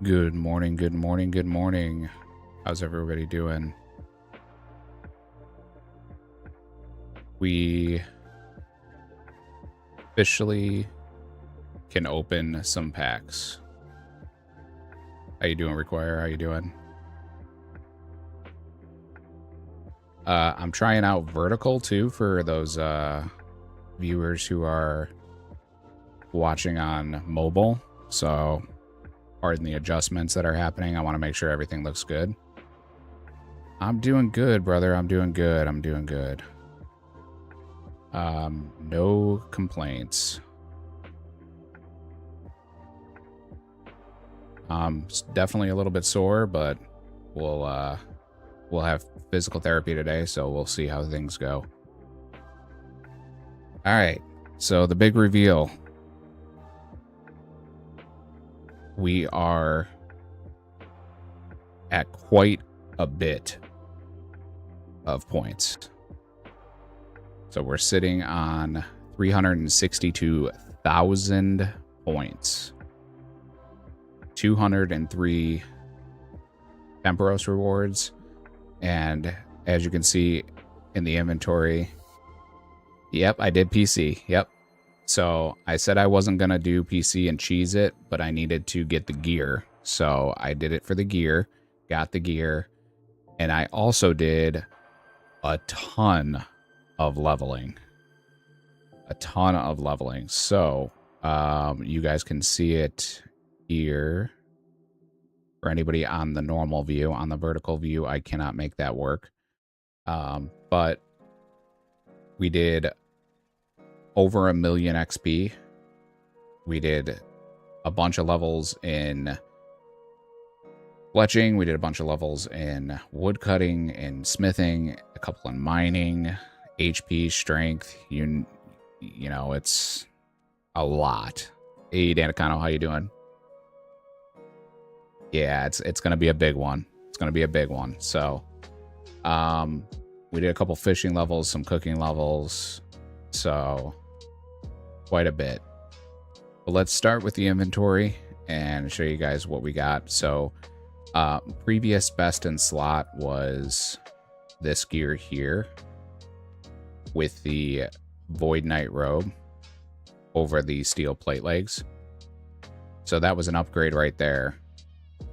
Good morning, good morning, good morning. How's everybody doing? We officially can open some packs. How you doing, Require? How you doing? I'm trying out vertical too for those viewers who are watching on mobile. So pardon the adjustments that are happening. I want to make sure everything looks good. I'm doing good, brother. I'm doing good. I'm doing good. No complaints. Definitely a little bit sore, but we'll have physical therapy today, so we'll see how things go. All right. So the big reveal. We are at quite a bit of points. So we're sitting on 362,000 points. 203 Temporos rewards. And as you can see in the inventory, yep, I did PC. Yep. So I said I wasn't going to do PC and cheese it, but I needed to get the gear. So I did it for the gear, got the gear, and I also did a ton of leveling. A ton of leveling. So you guys can see it here. For anybody on the normal view, on the vertical view, I cannot make that work. But we did over 1 million XP. We did a bunch of levels in fletching. We did a bunch of levels in woodcutting and smithing, a couple in mining, HP, strength. You know, it's a lot. Hey, Danicano, how you doing? Yeah, it's going to be a big one. It's going to be a big one. So, we did a couple fishing levels, some cooking levels. So, quite a bit. But let's start with the inventory and show you guys what we got. So, previous best in slot was this gear here with the Void Knight robe over the steel plate legs. So that was an upgrade right there.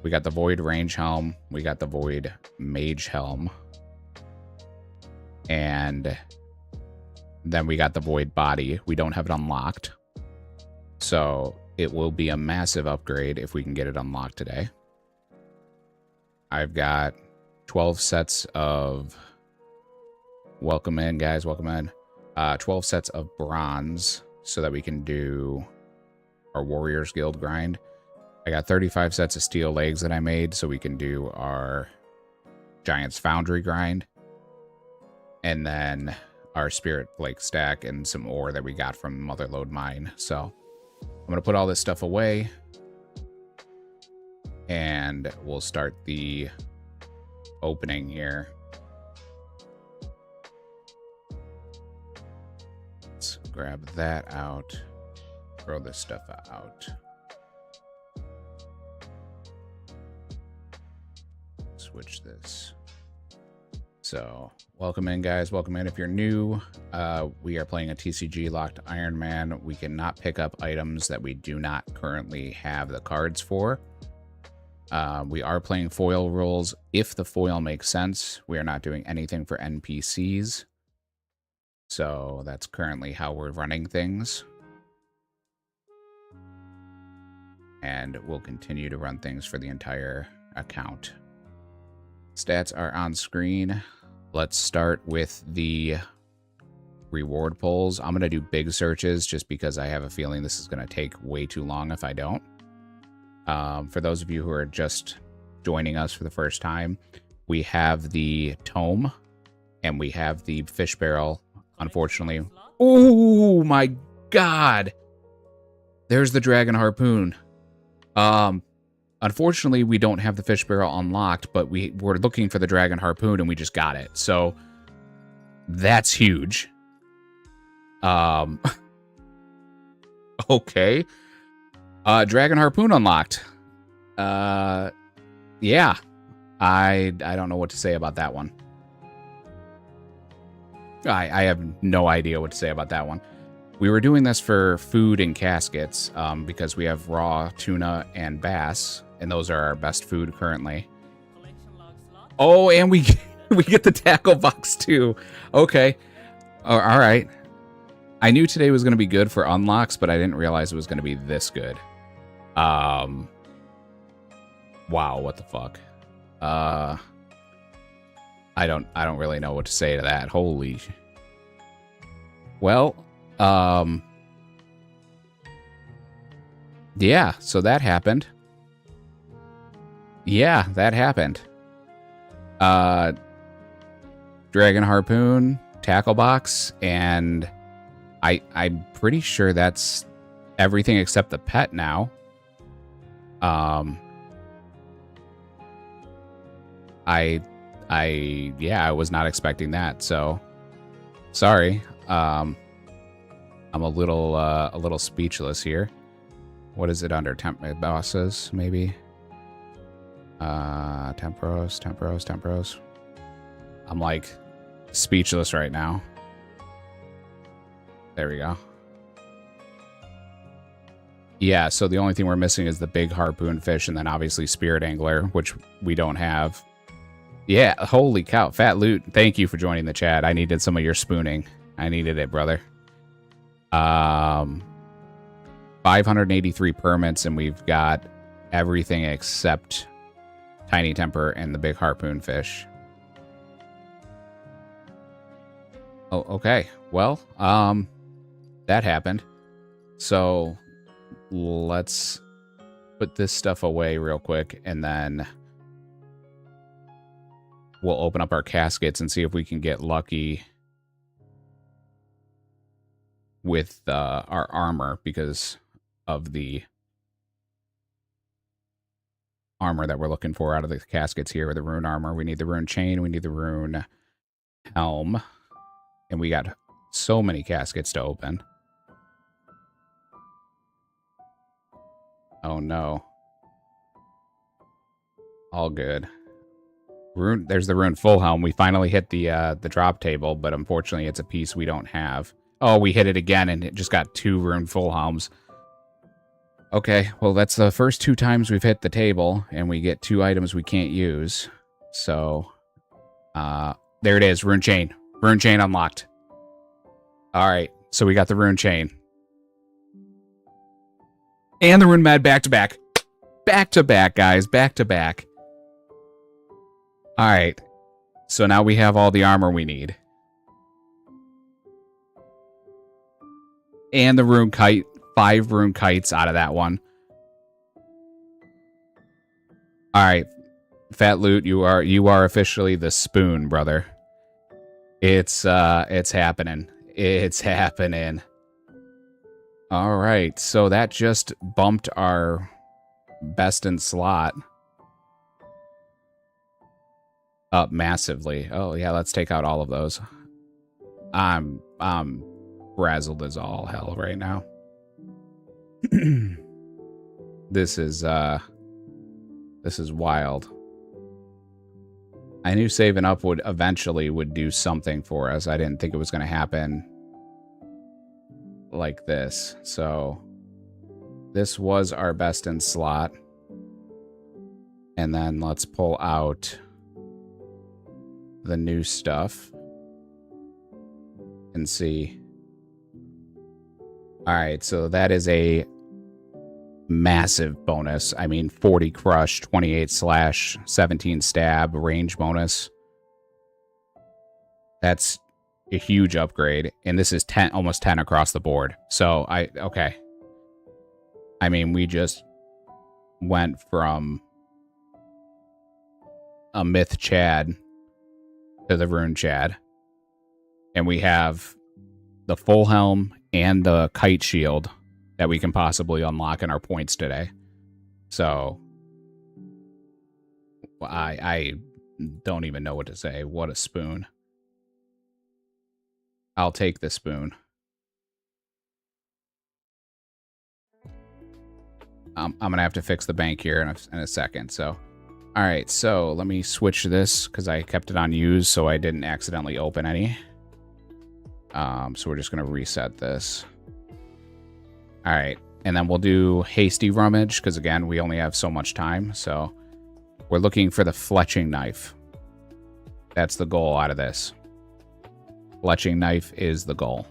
We got the Void Range Helm. We got the Void Mage Helm. And then we got the Void Body. We don't have it unlocked. So it will be a massive upgrade if we can get it unlocked today. I've got 12 sets of... Welcome in, guys. Welcome in. 12 sets of bronze so that we can do our Warriors Guild grind. I got 35 sets of steel legs that I made so we can do our Giant's Foundry grind. And then our Spirit Flake stack and some ore that we got from Motherlode Mine. So I'm going to put all this stuff away. And we'll start the opening here. Let's grab that out. Throw this stuff out. Switch this. So welcome in, guys. Welcome in. If you're new, we are playing a TCG locked Ironman. We cannot pick up items that we do not currently have the cards for. We are playing foil rules if the foil makes sense. We are not doing anything for NPCs. So that's currently how we're running things. And we'll continue to run things for the entire account. Stats are on screen. Let's start with the reward polls. I'm going to do big searches just because I have a feeling this is going to take way too long if I don't. For those of you who are just joining us for the first time, we have the tome and we have the fish barrel. Unfortunately, oh my god, there's the dragon harpoon. Unfortunately, we don't have the fish barrel unlocked, but we were looking for the dragon harpoon and we just got it. So that's huge. Okay. Dragon harpoon unlocked. Yeah. I don't know what to say about that one. I have no idea what to say about that one. We were doing this for food and caskets because we have raw tuna and bass, and those are our best food currently. Oh, and we get the tackle box too. Okay. All right. I knew today was going to be good for unlocks, but I didn't realize it was going to be this good. Wow, what the fuck? I don't really know what to say to that. Holy. Well, yeah, so that happened. Yeah, that happened. Dragon harpoon, tackle box, and I'm pretty sure that's everything except the pet now. Yeah, I was not expecting that, so sorry. I'm a little speechless here. What is it under? Temp bosses, maybe? Temporos. I'm like speechless right now. There we go. Yeah, so the only thing we're missing is the big harpoon fish and then obviously spirit angler, which we don't have. Yeah, holy cow. Fat Loot, thank you for joining the chat. I needed some of your spooning. I needed it, brother. 583 permits, and we've got everything except tiny temper and the big harpoon fish. Oh, okay. Well, that happened. So let's put this stuff away real quick, and then we'll open up our caskets and see if we can get lucky with our armor because of the armor that we're looking for out of the caskets here. The rune armor. We need the rune chain. We need the rune helm. And we got so many caskets to open. Oh no. All good. Rune. There's the rune full helm. We finally hit the drop table, but unfortunately it's a piece we don't have. Oh, we hit it again and it just got 2 rune full helms. Okay, well that's the first 2 times we've hit the table and we get 2 items we can't use. So there it is, rune chain. Rune chain unlocked. Alright, so we got the rune chain. And the rune med back to back. Back to back, guys, back to back. Alright. So now we have all the armor we need. And the rune kite. 5 rune kites out of that one. Alright. Fat Loot, you are officially the spoon, brother. It's happening. It's happening. Alright, so that just bumped our best in slot up massively. Oh yeah, let's take out all of those. I'm frazzled as all hell right now. This is wild. I knew saving up would eventually do something for us. I didn't think it was going to happen like this. So this was our best in slot. And then let's pull out the new stuff and see. All right, so that is a massive bonus. I mean, 40 crush, 28 slash, 17 stab, range bonus. That's a huge upgrade, and this is 10, almost 10 across the board. So okay. I mean, we just went from a myth Chad to the rune Chad, and we have the full helm and the kite shield that we can possibly unlock in our points today. So I don't even know what to say. What a spoon. I'll take the spoon. I'm going to have to fix the bank here in a second. So, all right. So let me switch this because I kept it on use so I didn't accidentally open any. So we're just going to reset this. All right. And then we'll do hasty rummage because, again, we only have so much time. So we're looking for the fletching knife. That's the goal out of this. Fletching knife is the goal.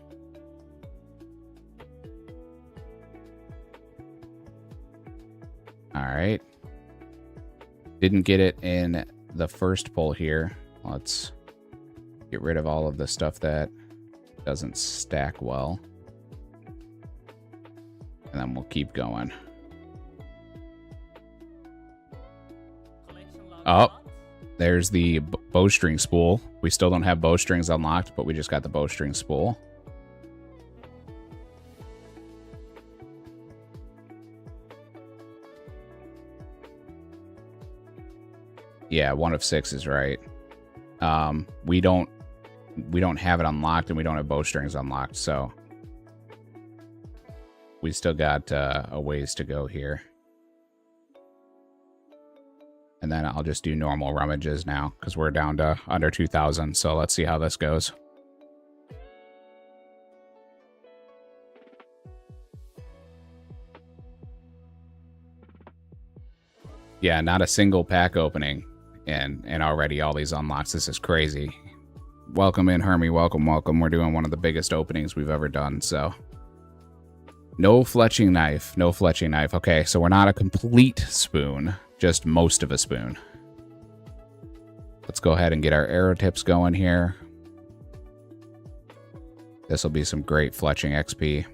All right. Didn't get it in the first pull here. Let's get rid of all of the stuff that doesn't stack well. And then we'll keep going. Oh, there's the bowstring spool. We still don't have bowstrings unlocked, but we just got the bowstring spool. Yeah, 1 of 6 is right. We don't have it unlocked, and we don't have bowstrings unlocked, so we still got a ways to go here. And then I'll just do normal rummages now because we're down to under 2,000. So let's see how this goes. Yeah, not a single pack opening. And already all these unlocks. This is crazy. Welcome in, Hermie. Welcome, welcome. We're doing one of the biggest openings we've ever done, so... No fletching knife. No fletching knife. Okay, so we're not a complete spoon. Just most of a spoon. Let's go ahead and get our arrow tips going here. This will be some great fletching XP.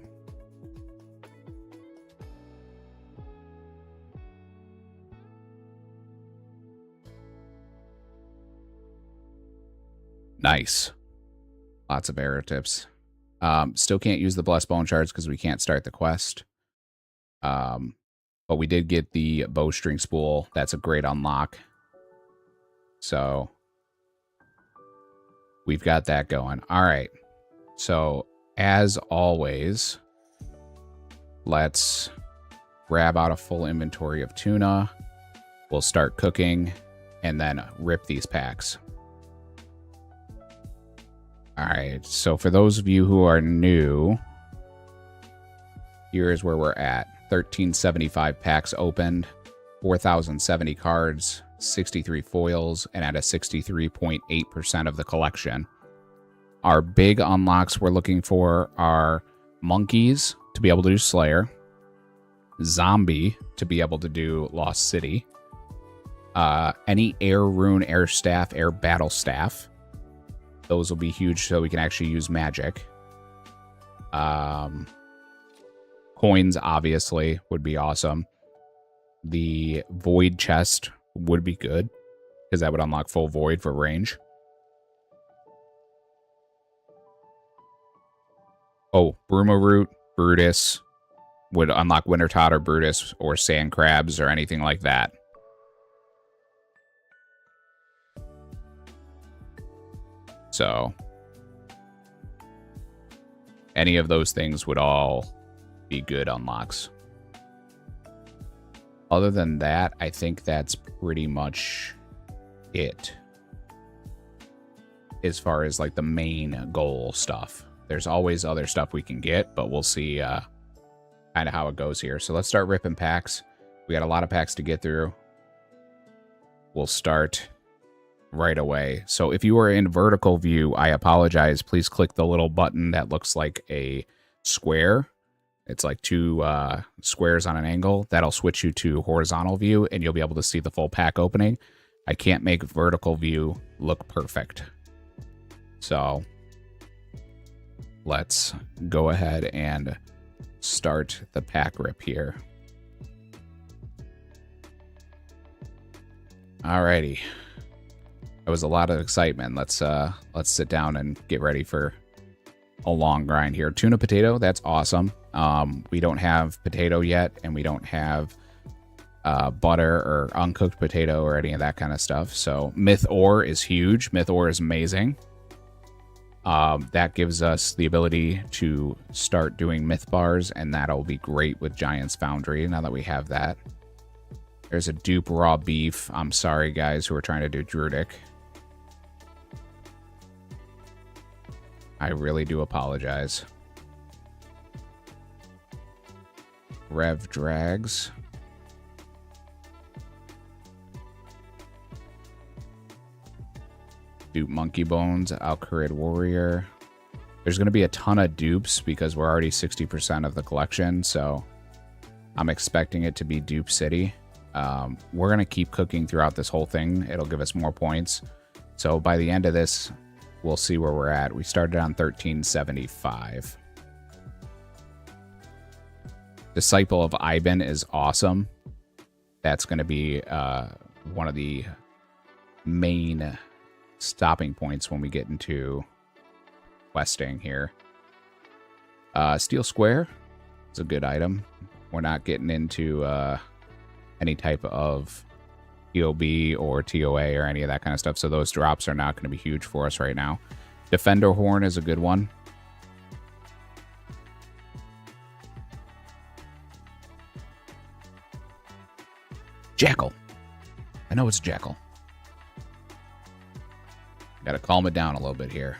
Nice. Lots of arrow tips. Still can't use the blessed bone shards because we can't start the quest. But we did get the bowstring spool. That's a great unlock. So we've got that going. All right. So as always, let's grab out a full inventory of tuna. We'll start cooking and then rip these packs. All right. So for those of you who are new, here is where we're at. 1,375 packs opened, 4,070 cards, 63 foils, and at a 63.8% of the collection. Our big unlocks we're looking for are monkeys to be able to do Slayer, zombie to be able to do Lost City, any air rune, air staff, air battle staff. Those will be huge so we can actually use magic. Coins, obviously, would be awesome. The void chest would be good, because that would unlock full void for range. Oh, Bruma Root, Brutus would unlock Winter Tot or Brutus or Sand Crabs or anything like that. So, any of those things would all be good unlocks. Other than that, I think that's pretty much it as far as like the main goal stuff. There's always other stuff we can get, but we'll see kind of how it goes here. So let's start ripping packs. We got a lot of packs to get through. We'll start right away. So if you are in vertical view, I apologize. Please click the little button that looks like a square. It's like 2 squares on an angle. That'll switch you to horizontal view, and you'll be able to see the full pack opening. I can't make vertical view look perfect. So let's go ahead and start the pack rip here. Alrighty. That was a lot of excitement. Let's sit down and get ready for a long grind here. Tuna potato, that's awesome. We don't have potato yet, and we don't have butter or uncooked potato or any of that kind of stuff. So myth ore is huge. Myth ore is amazing. That gives us the ability to start doing myth bars, and that'll be great with Giant's Foundry now that we have that. There's a dupe raw beef. I'm sorry, guys, who are trying to do Druidic. I really do apologize. Rev drags. Dupe Monkey Bones, Alcarid Warrior. There's going to be a ton of dupes because we're already 60% of the collection, so I'm expecting it to be Dupe City. We're going to keep cooking throughout this whole thing. It'll give us more points. So by the end of this, we'll see where we're at. We started on 1375. Disciple of Iban is awesome. That's going to be one of the main stopping points when we get into questing here. Steel Square is a good item. We're not getting into any type of TOB or TOA or any of that kind of stuff, so those drops are not going to be huge for us right now. Defender Horn is a good one. Jackal. I know it's Jackal. Gotta calm it down a little bit here.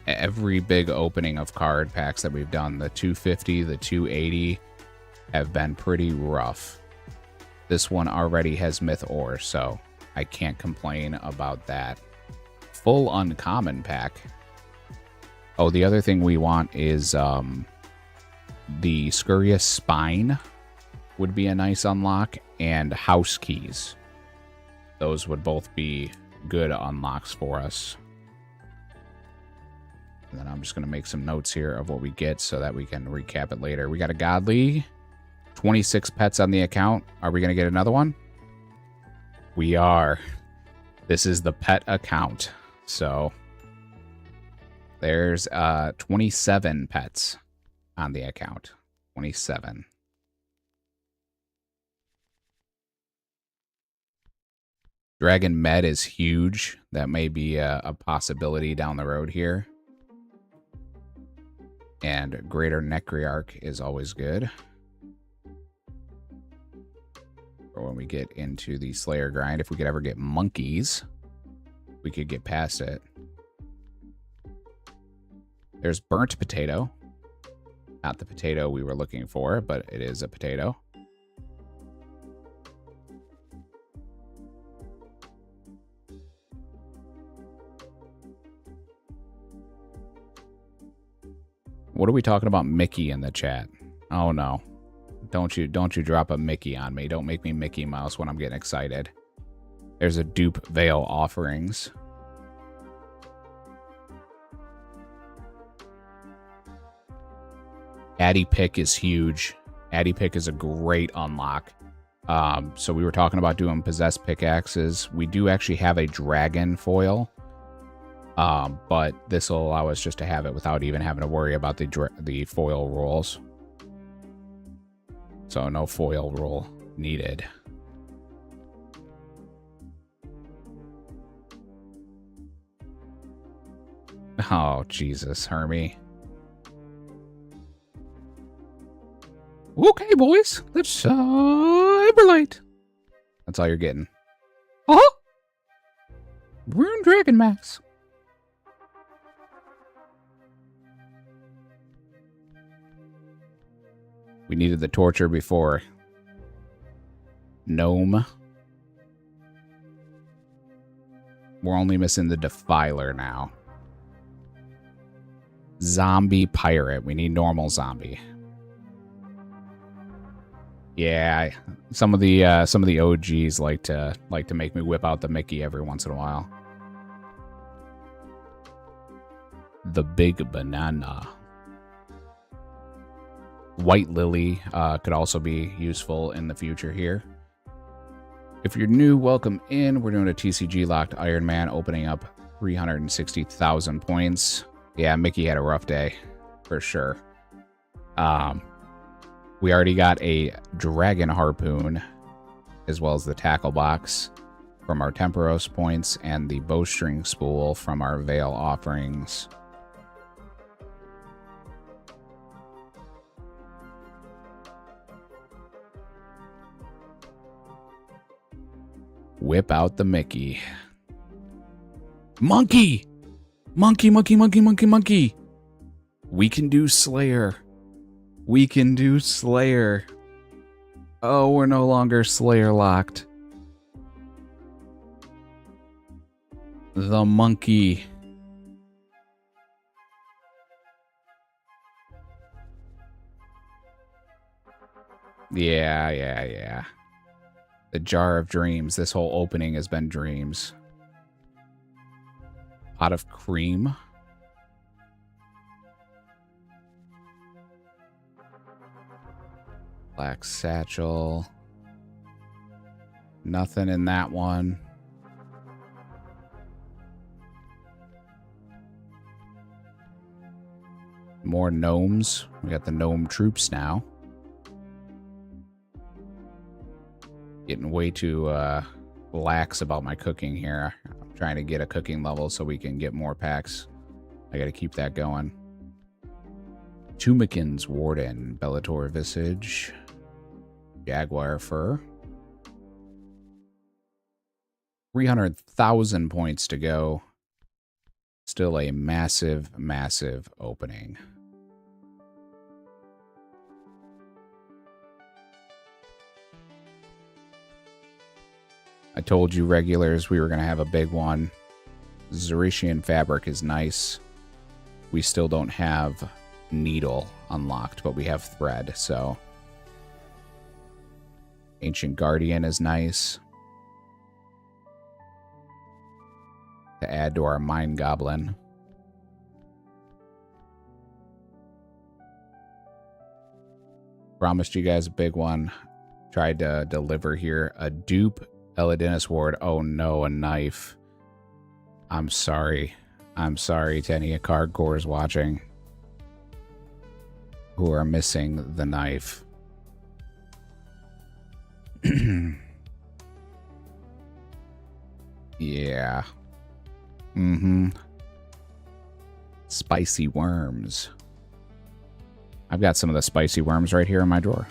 Every big opening of card packs that we've done, the 250, the 280, have been pretty rough. This one already has Myth Ore, so I can't complain about that. Full uncommon pack. Oh, the other thing we want is the Scurious Spine would be a nice unlock, and House Keys. Those would both be good unlocks for us. And then I'm just going to make some notes here of what we get so that we can recap it later. We got a Godly, 26 pets on the account. Are we going to get another one? We are. This is the pet account. So there's 27 pets on the account. 27. Dragon Med is huge. That may be a possibility down the road here. And Greater Necryarch is always good. Or when we get into the Slayer grind, if we could ever get monkeys, we could get past it. There's Burnt Potato. Not the potato we were looking for, but it is a potato. What are we talking about Mickey in the chat? Oh no. Don't you drop a Mickey on me. Don't make me Mickey Mouse when I'm getting excited. There's a dupe Veil Offerings. Addy Pick is huge. Addy Pick is a great unlock. So we were talking about doing Possessed Pickaxes. We do actually have a Dragon foil. But this will allow us just to have it without even having to worry about the foil rolls. So no foil roll needed. Oh, Jesus, Hermie. Okay, boys. Let's, Hyperlight. That's all you're getting. Oh! Rune Dragon Max. We needed the torture before. Gnome. We're only missing the Defiler now. Zombie Pirate. We need normal zombie. Yeah, some of the OGs like to make me whip out the Mickey every once in a while. The Big Banana. White Lily could also be useful in the future here. If you're new, welcome in. We're doing a TCG locked Iron Man, opening up 360,000 points. Yeah, Mickey had a rough day, for sure. We already got a Dragon Harpoon, as well as the Tackle Box from our Temporos points and the bowstring spool from our Vale offerings. Whip out the Mickey. Monkey! Monkey, monkey, monkey, monkey, monkey! We can do Slayer. We can do Slayer. Oh, we're no longer Slayer locked. The monkey. Yeah. The jar of dreams. This whole opening has been dreams. Pot of cream. Black satchel. Nothing in that one. More gnomes. We got the gnome troops now. Getting way too lax about my cooking here. I'm trying to get a cooking level so we can get more packs. I gotta keep that going. Tumikins Warden, Bellator Visage, Jaguar Fur. 300,000 points to go. Still a massive, massive opening. I told you regulars we were going to have a big one. Zeretian Fabric is nice. We still don't have Needle unlocked, but we have Thread, so. Ancient Guardian is nice. To add to our Mind Goblin. Promised you guys a big one. Tried to deliver here. A dupe Elidinus Ward. Oh no, a knife. I'm sorry. I'm sorry to any hardcores watching who are missing the knife. Yeah. Spicy worms. I've got some of the spicy worms right here in my drawer.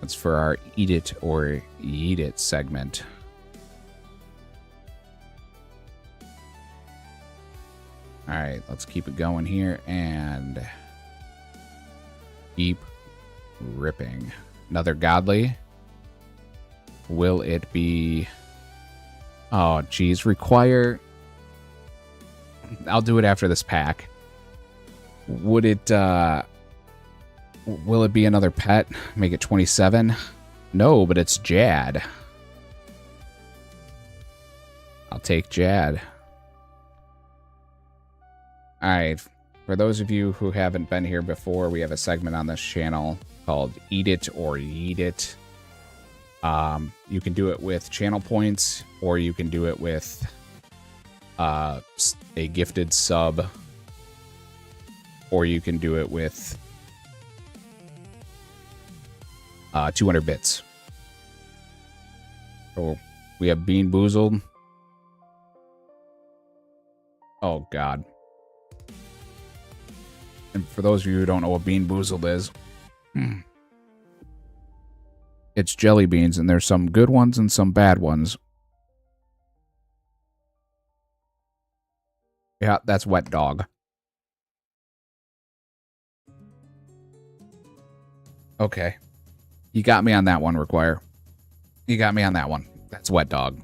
That's for our Eat It or Yeet It segment. Alright, let's keep it going here and keep ripping. Another godly. Will it be... Oh, geez. Require... I'll do it after this pack. Would it... Will it be another pet? Make it 27? No, but it's Jad. I'll take Jad. Alright, for those of you who haven't been here before, we have a segment on this channel called Eat It or Yeet It. You can do it with channel points, or you can do it with a gifted sub, or you can do it with 200 bits. So we have Bean Boozled. Oh, God. And for those of you who don't know what Bean Boozled is, it's jelly beans, and there's some good ones and some bad ones. Yeah, that's Wet Dog. Okay. You got me on that one, Require. You got me on that one. That's Wet Dog.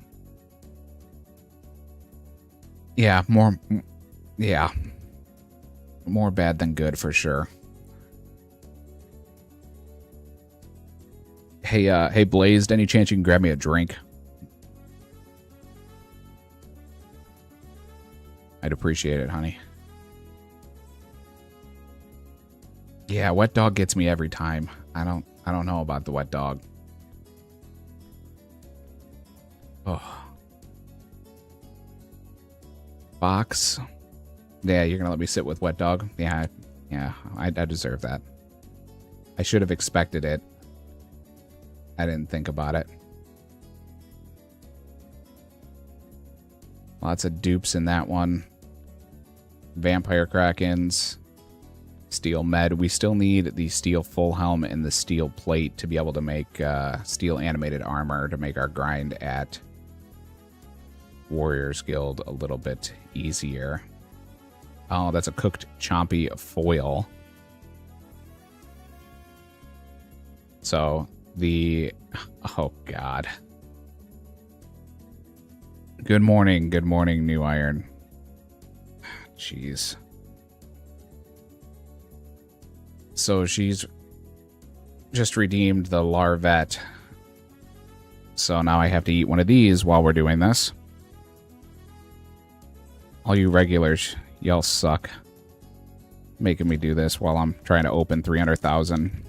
Yeah, more... Yeah. More bad than good, for sure. Hey, Blazed, any chance you can grab me a drink? I'd appreciate it, honey. Yeah, Wet Dog gets me every time. I don't know about the Wet Dog. Oh. Box. Yeah, you're gonna let me sit with Wet Dog? Yeah, I deserve that. I should have expected it. I didn't think about it. Lots of dupes in that one. Vampire Krakens. Steel med. We still need the steel full helm and the steel plate to be able to make steel animated armor to make our grind at Warriors Guild a little bit easier. Oh, that's a cooked chompy foil. So the... Oh, God. Good morning, New Iron. Jeez. So she's just redeemed the larvette. So now I have to eat one of these while we're doing this. All you regulars, y'all suck. Making me do this while I'm trying to open 300,000.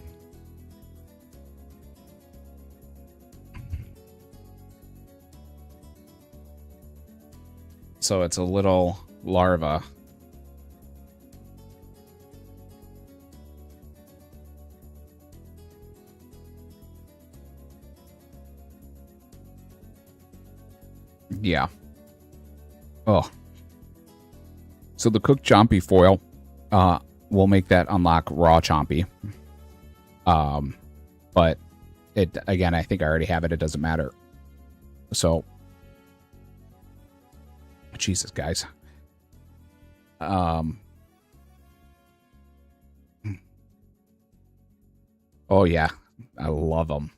So it's a little larva. Yeah. Oh. So the cooked chompy foil, will make that unlock raw chompy. But it, again, I think I already have it. It doesn't matter. So, Jesus, guys. Oh yeah, I love them.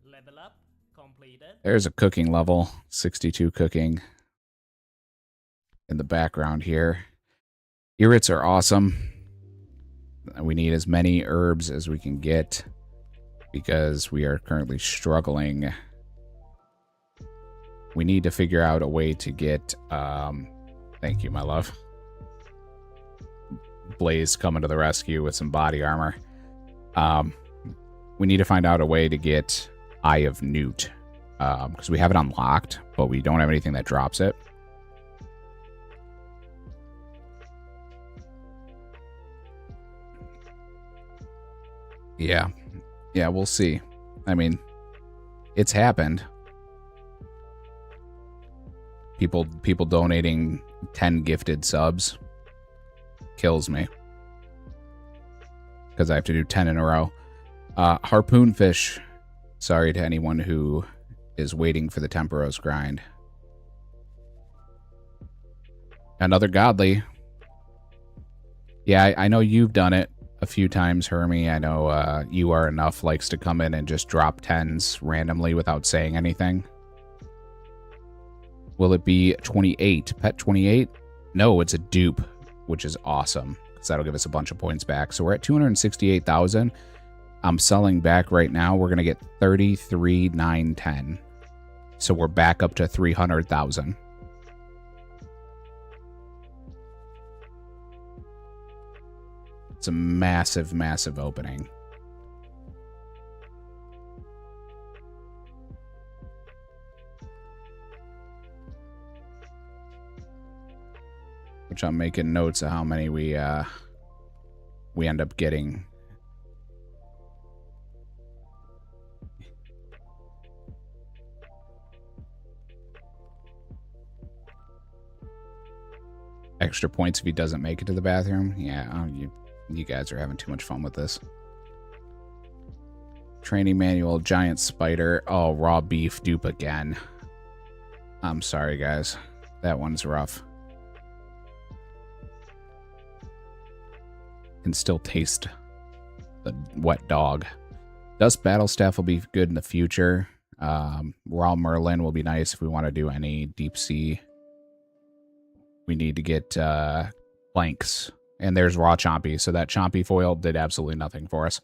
Level up completed. There's a cooking level, 62 cooking in the background here. Irrits are awesome. We need as many herbs as we can get because we are currently struggling. We need to figure out a way to get, thank you, my love. Blaze coming to the rescue with some body armor. We need to find out a way to get Eye of Newt, because we have it unlocked, but we don't have anything that drops it. Yeah. Yeah, we'll see. I mean, it's happened. People donating 10 gifted subs kills me. Because I have to do 10 in a row. Harpoon fish. Sorry to anyone who is waiting for the Temporos grind. Another godly. Yeah, I know you've done it a few times, Hermie. I know You Are Enough likes to come in and just drop 10s randomly without saying anything. Will it be 28? Pet 28? No, it's a dupe, which is awesome, because that'll give us a bunch of points back. So we're at 268,000. I'm selling back right now. We're going to get 33,910. So we're back up to 300,000. It's a massive, massive opening. Which I'm making notes of how many we end up getting. Extra points if he doesn't make it to the bathroom. Yeah, you guys are having too much fun with this. Training manual, giant spider. Oh, raw beef dupe again. I'm sorry, guys. That one's rough. Can still taste the wet dog. Dust battle staff will be good in the future. Raw Merlin will be nice if we want to do any deep sea. We need to get planks. And there's raw chompy, so that chompy foil did absolutely nothing for us.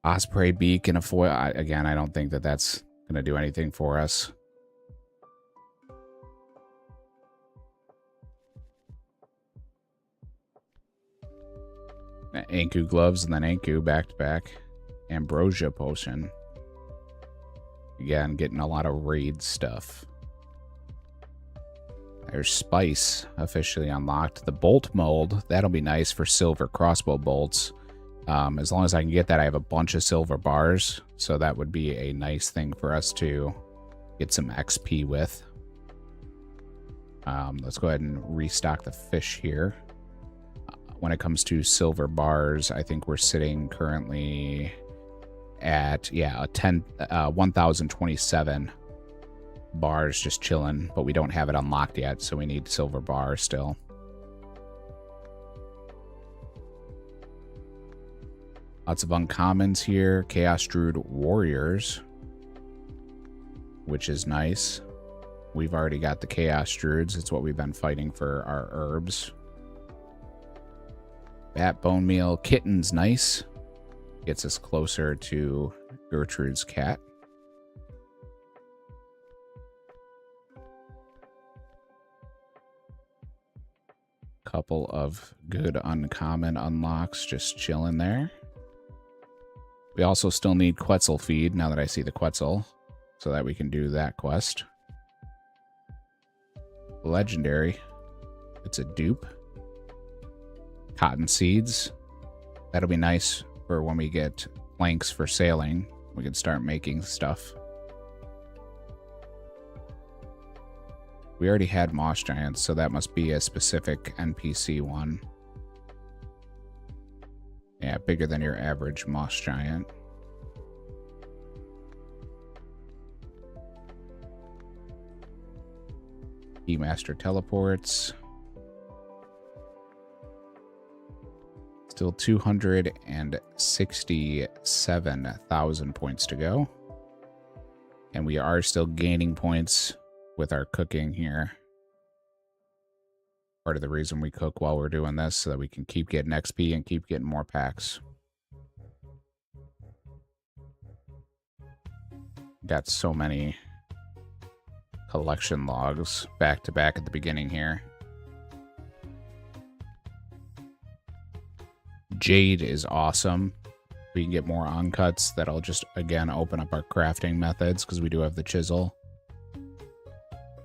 Osprey beak and a foil. Again, I don't think that that's going to do anything for us. Anku gloves and then Anku back to back. Ambrosia potion. Again, getting a lot of raid stuff. There's Spice officially unlocked. The bolt mold, that'll be nice for silver crossbow bolts. As long as I can get that, I have a bunch of silver bars, so that would be a nice thing for us to get some XP with. Let's go ahead and restock the fish here. When it comes to silver bars, I think we're sitting currently at, yeah, 1,027 bars just chilling, but we don't have it unlocked yet, so we need silver bars still. Lots of uncommons here. Chaos Druid Warriors, which is nice. We've already got the Chaos Druids. It's what we've been fighting for our herbs. Bat Bone Meal. Kitten's nice. Gets us closer to Gertrude's cat. Couple of good uncommon unlocks just chilling there. We also still need Quetzal feed now that I see the Quetzal, so that we can do that quest. Legendary. It's a dupe. Cotton seeds. That'll be nice for when we get planks for sailing. We can start making stuff. We already had moss giants, so that must be a specific NPC one. Yeah, bigger than your average moss giant. Keymaster teleports. Still 267,000 points to go. And we are still gaining points with our cooking here. Part of the reason we cook while we're doing this, so that we can keep getting XP and keep getting more packs. Got so many collection logs back to back at the beginning here. Jade is awesome. We can get more uncuts. That'll just, again, open up our crafting methods because we do have the chisel.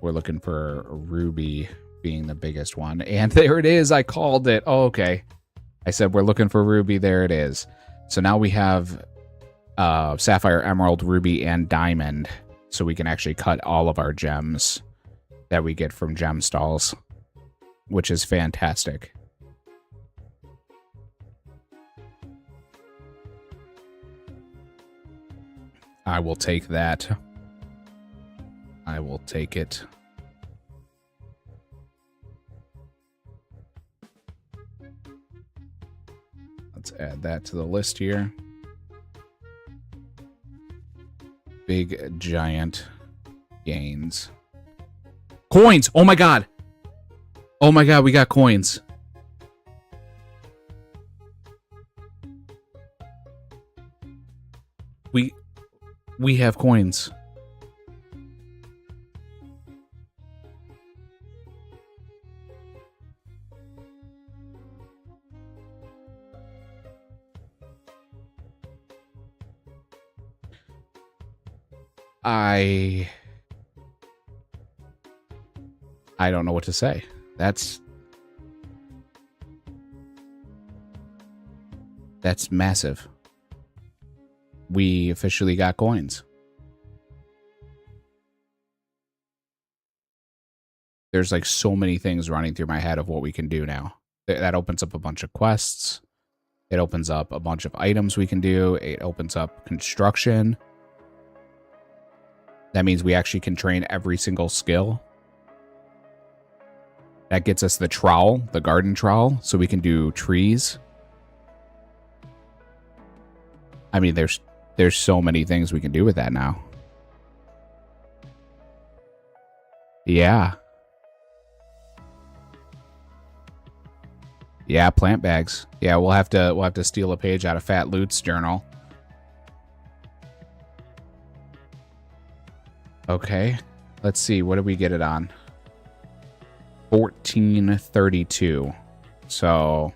We're looking for ruby being the biggest one. And there it is. I called it. Oh, okay. I said we're looking for ruby. There it is. So now we have sapphire, emerald, ruby, and diamond. So we can actually cut all of our gems that we get from gem stalls, which is fantastic. I will take that. I will take it. Let's add that to the list here. Big giant gains. Coins! Oh my god! Oh my god, we got coins. We have coins. I don't know what to say. That's massive. We officially got coins. There's like so many things running through my head of what we can do now. That opens up a bunch of quests. It opens up a bunch of items we can do. It opens up construction. That means we actually can train every single skill. That gets us the trowel, the garden trowel, so we can do trees. I mean, there's so many things we can do with that now. Yeah. Yeah, plant bags. Yeah, we'll have to steal a page out of Fat Loot's journal. Okay. Let's see, what did we get it on? 1432. So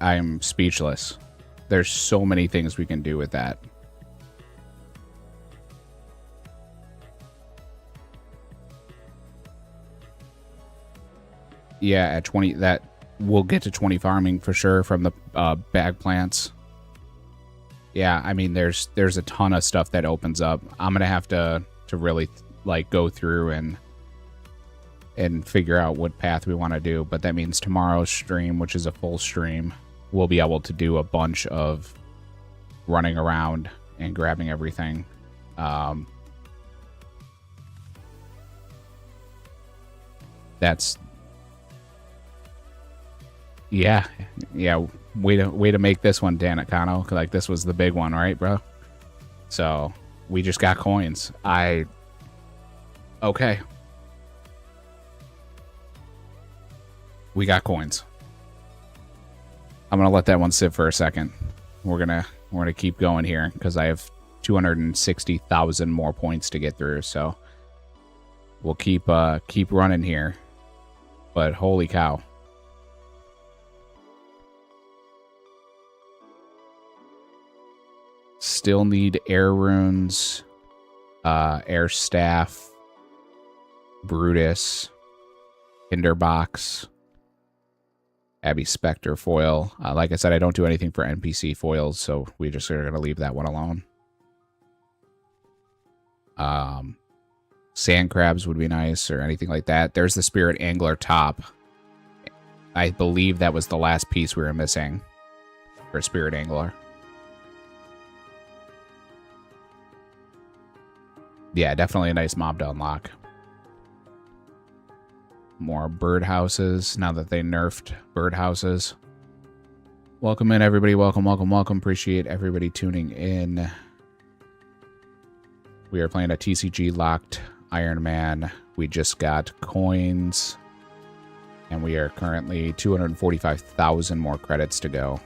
I'm speechless. There's so many things we can do with that. Yeah, at 20, that we'll get to 20 farming for sure from the bag plants. Yeah, I mean, there's a ton of stuff that opens up. I'm gonna have to really like go through and figure out what path we want to do. But that means tomorrow's stream, which is a full stream, we'll be able to do a bunch of running around and grabbing everything. That's yeah. Way to make this one, Dan Akano. Like, this was the big one, right, bro? So we just got coins. Okay. We got coins. I'm gonna let that one sit for a second. We're gonna keep going here because I have 260,000 more points to get through. So we'll keep running here. But holy cow. Still need air runes, air staff, Brutus, Hinderbox, Abby Spectre foil. Like I said, I don't do anything for NPC foils, so we just are going to leave that one alone. Sand crabs would be nice, or anything like that. There's the Spirit Angler top. I believe that was the last piece we were missing for Spirit Angler. Yeah, definitely a nice mob to unlock. More birdhouses now that they nerfed birdhouses. Welcome in, everybody. Welcome. Appreciate everybody tuning in. We are playing a TCG locked Ironman. We just got coins, and we are currently 245,000 more credits to go.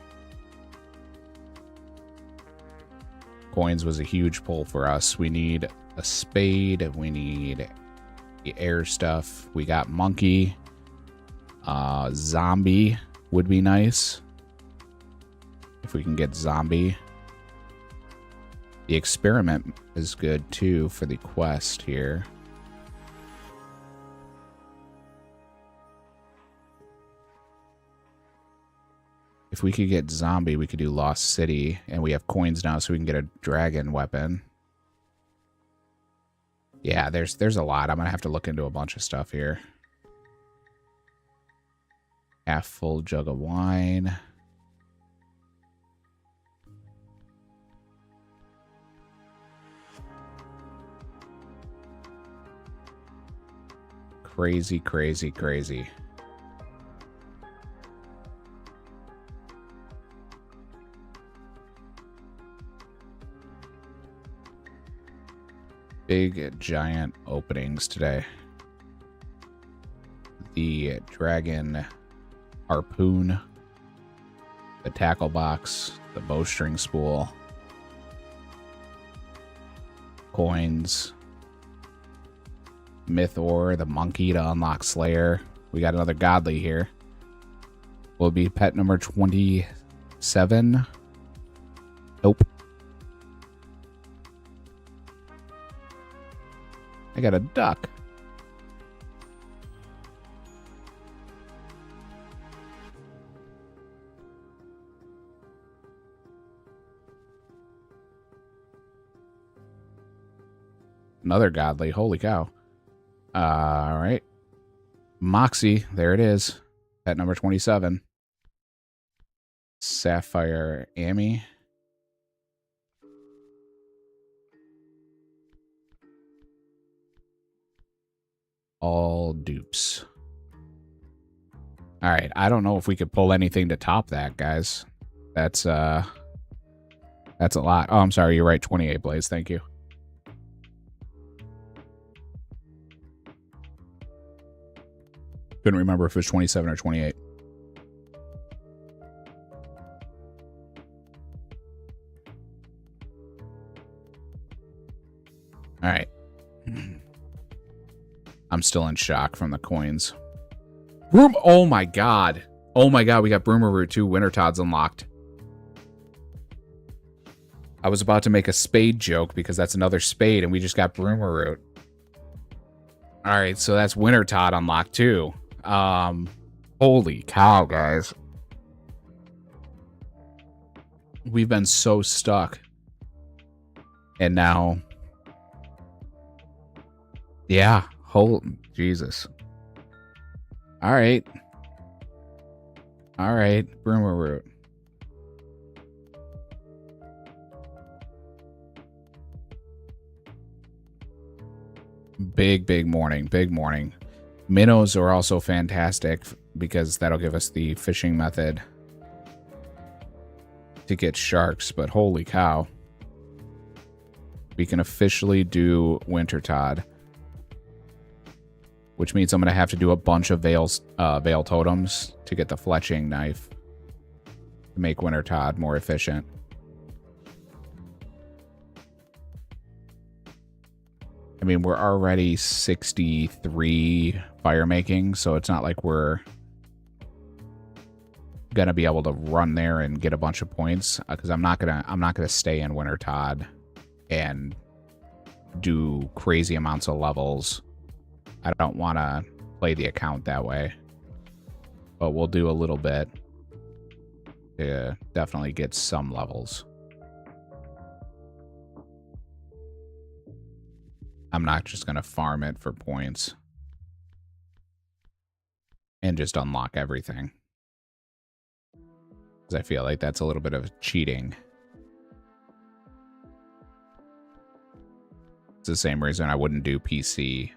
Coins was a huge pull for us. We need a spade. We need the air stuff. We got monkey. Zombie would be nice if we can get zombie. The experiment is good too for the quest here. If we could get zombie, we could do Lost City, and we have coins now, so we can get a dragon weapon. Yeah, there's a lot. I'm gonna have to look into a bunch of stuff here. Half full jug of wine. Crazy, crazy, crazy. Big, giant openings today. The dragon harpoon, the tackle box, the bowstring spool, coins, myth ore, the monkey to unlock Slayer. We got another godly here. Will be pet number 27. Nope. I got a duck. Another godly. Holy cow. All right. Moxie. There it is. Pet number 27. Sapphire Amy. All dupes. All right. I don't know if we could pull anything to top that, guys. That's a lot. Oh, I'm sorry. You're right. 28 Blaze. Thank you. Couldn't remember if it was 27 or 28. All right. I'm still in shock from the coins. Oh my god. Oh my god, we got Broomer Root 2 Winter Tods unlocked. I was about to make a spade joke because that's another spade, and we just got Broomer Root. All right, so that's Winter Todd unlocked too. Holy cow, guys. We've been so stuck. And now... Yeah, Jesus. All right. All right, Broomer Root. Big morning, big morning. Minnows are also fantastic because that'll give us the fishing method to get sharks, but holy cow. We can officially do Winter Todd, which means I'm going to have to do a bunch of Vale totems to get the fletching knife to make Winter Todd more efficient. I mean, we're already 63 fire making, so it's not like we're gonna be able to run there and get a bunch of points, because I'm not gonna stay in Winter Todd and do crazy amounts of levels. I don't want to play the account that way, but we'll do a little bit to definitely get some levels. I'm not just going to farm it for points and just unlock everything, because I feel like that's a little bit of cheating. It's the same reason I wouldn't do PC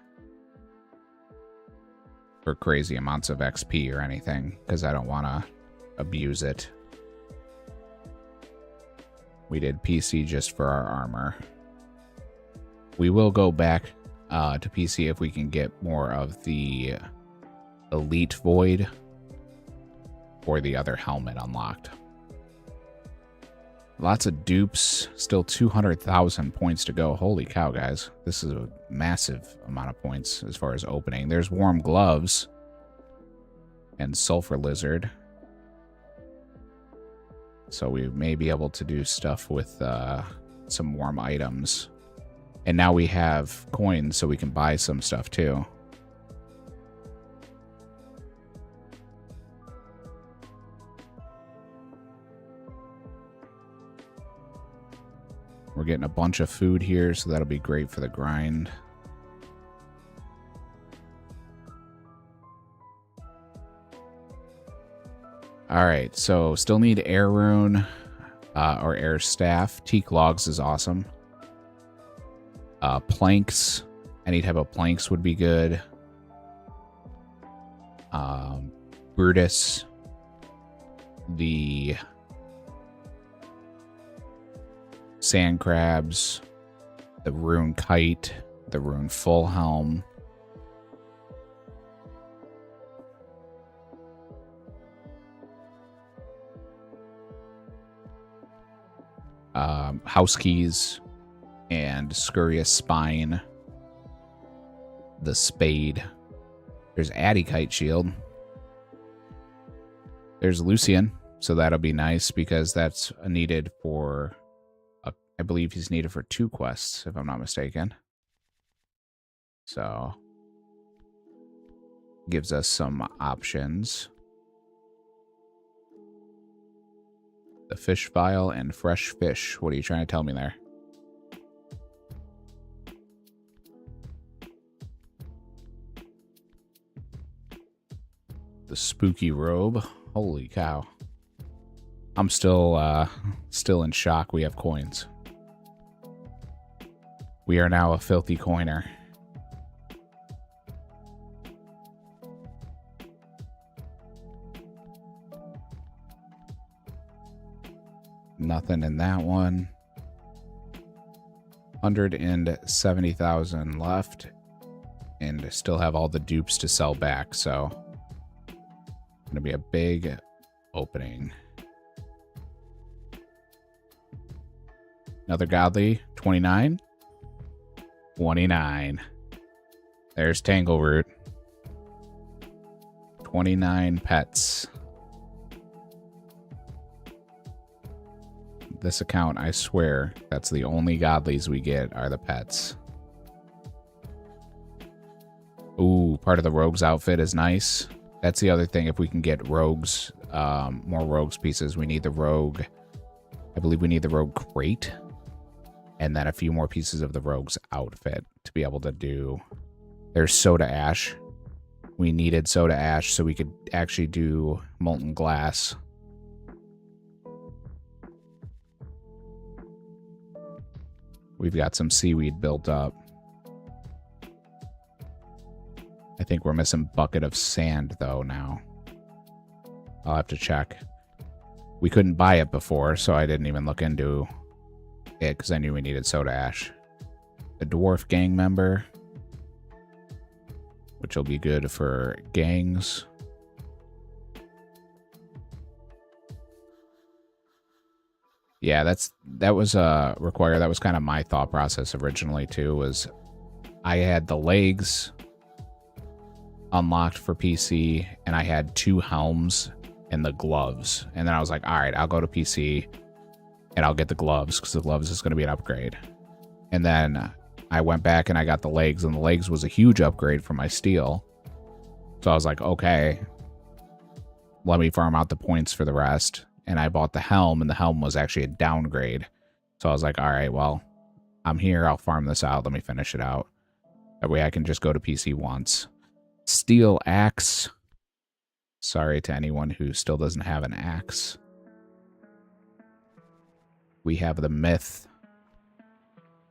for crazy amounts of XP or anything, because I don't want to abuse it. We did PC just for our armor. We will go back to PC if we can get more of the Elite Void or the other helmet unlocked. Lots of dupes. Still 200,000 points to go. Holy cow, guys. This is a massive amount of points as far as opening. There's Warm Gloves and Sulfur Lizard. So we may be able to do stuff with some warm items. And now we have coins, so we can buy some stuff too. We're getting a bunch of food here, so that'll be great for the grind. Alright, so still need Air Rune or Air Staff. Teak Logs is awesome. Planks. Any type of planks would be good. Brutus. The Sand Crabs. The Rune Kite. The Rune Full Helm. House Keys. And Scurrious Spine. The Spade. There's Addy Kite Shield. There's Lucian, so that'll be nice because that's needed for... I believe he's needed for 2 quests, if I'm not mistaken. So... gives us some options. The Fish Vial and Fresh Fish. What are you trying to tell me there? The Spooky Robe. Holy cow. I'm still in shock we have coins. We are now a filthy coiner. Nothing in that one. 170,000 left. And still have all the dupes to sell back, so... gonna be a big opening. Another godly. 29. 29. There's Tangleroot. 29 pets. this account, I swear, that's the only godlies we get are the pets. Ooh, part of the rogues outfit is nice. That's the other thing. If we can get rogues, more rogues pieces, we need the rogue. I believe we need the rogue crate. And then a few more pieces of the rogue's outfit to be able to do. There's soda ash. We needed soda ash so we could actually do molten glass. We've got some seaweed built up. I think we're missing bucket of sand though now. I'll have to check. We couldn't buy it before, so I didn't even look into it because I knew we needed soda ash. A dwarf gang member, which will be good for gangs. Yeah, that was required. That was kind of my thought process originally too. Was I had the legs unlocked for PC, and I had 2 helms and the gloves. And then I was like, all right, I'll go to PC and I'll get the gloves because the gloves is going to be an upgrade. And then I went back and I got the legs, and the legs was a huge upgrade for my steel. So I was like, okay, let me farm out the points for the rest. And I bought the helm, and the helm was actually a downgrade. So I was like, all right, well, I'm here. I'll farm this out. Let me finish it out. That way I can just go to PC once. Steel axe. Sorry to anyone who still doesn't have an axe. We have the myth,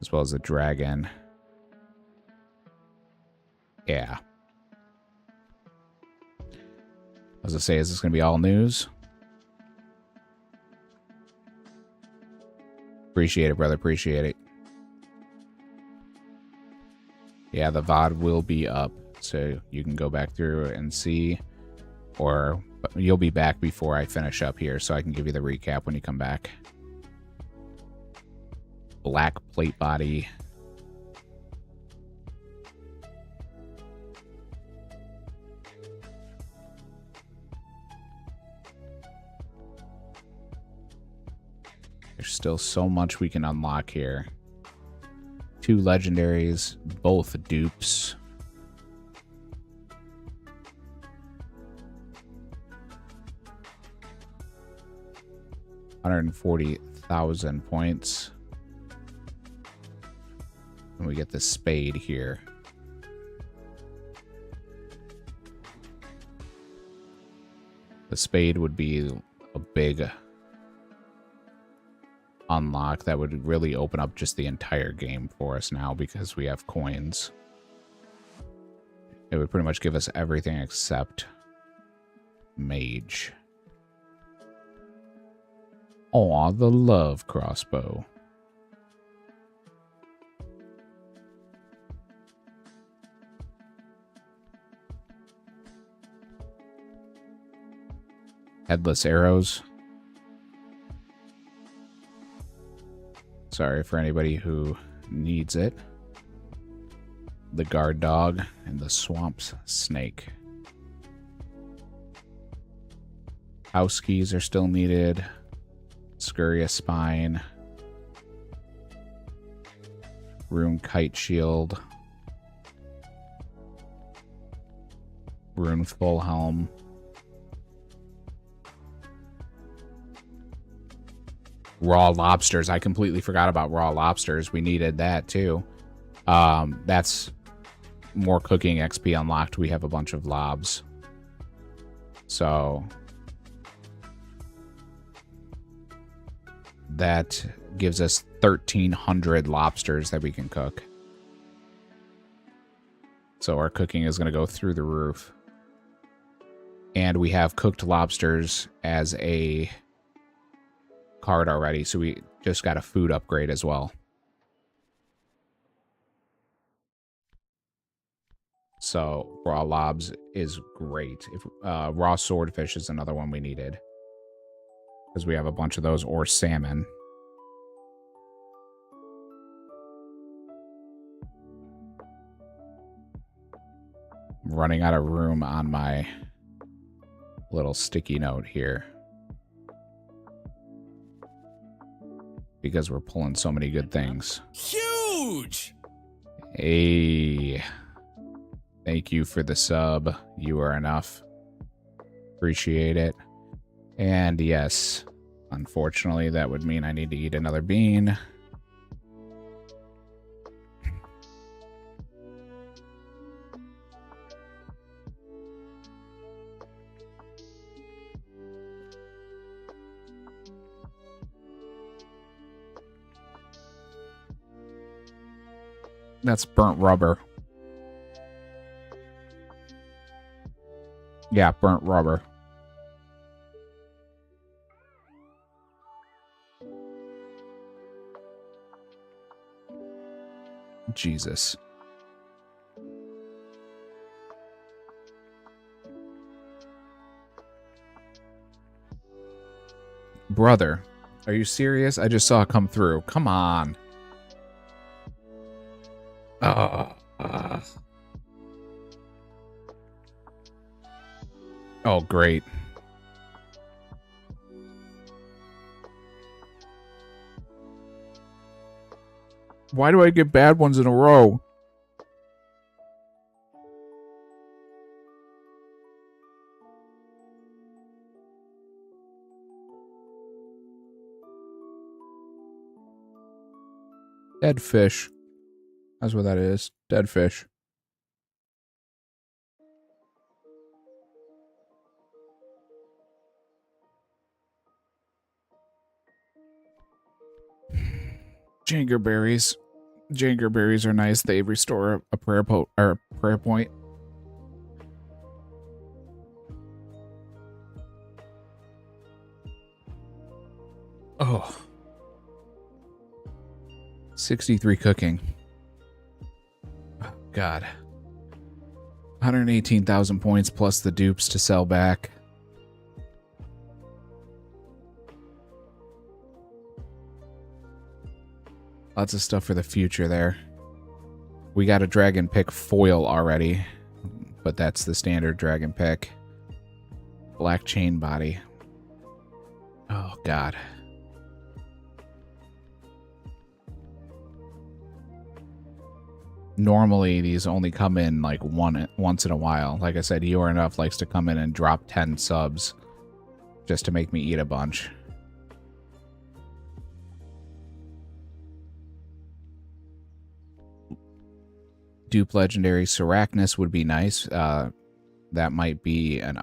as well as the dragon. Yeah. As I say, is this going to be all news? Appreciate it, brother. Appreciate it. Yeah, the VOD will be up, so you can go back through and see. Or you'll be back before I finish up here, so I can give you the recap when you come back. Black plate body. There's still so much we can unlock here. 2 legendaries, both dupes. $140,000 points. And we get the spade here. The spade would be a big unlock that would really open up just the entire game for us now because we have coins. It would pretty much give us everything except mage. Aw, the love crossbow. Headless arrows. Sorry for anybody who needs it. The guard dog and the swamp's snake. House keys are still needed. Scurrious spine. Rune kite shield. Rune full helm. Raw lobsters. I completely forgot about raw lobsters. We needed that too. That's more cooking XP unlocked. We have a bunch of lobs. So that gives us 1,300 lobsters that we can cook. So our cooking is going to go through the roof. And we have cooked lobsters as a card already, so we just got a food upgrade as well. So raw lobs is great. If raw swordfish is another one we needed, because we have a bunch of those, or salmon. I'm running out of room on my little sticky note here. because we're pulling so many good things. Huge! Hey, thank you for the sub. You are enough. Appreciate it. And yes, unfortunately, that would mean I need to eat another bean. That's burnt rubber. Yeah, burnt rubber. Jesus. Brother, are you serious? I just saw it come through. Come on. Oh, great. Why do I get bad ones in a row? Dead fish. That's what that is. Dead fish. Jangerberries. Jangerberries are nice. They restore a prayer point. Oh. 63 cooking. Oh, God. 118,000 points plus the dupes to sell back. Lots of stuff for the future there. We got a dragon pick foil already, but that's the standard dragon pick. Black chain body. Oh, God. Normally, these only come in like once in a while. Like I said, You're Enough likes to come in and drop 10 subs just to make me eat a bunch. Dupe Legendary Seracnus would be nice. That might be a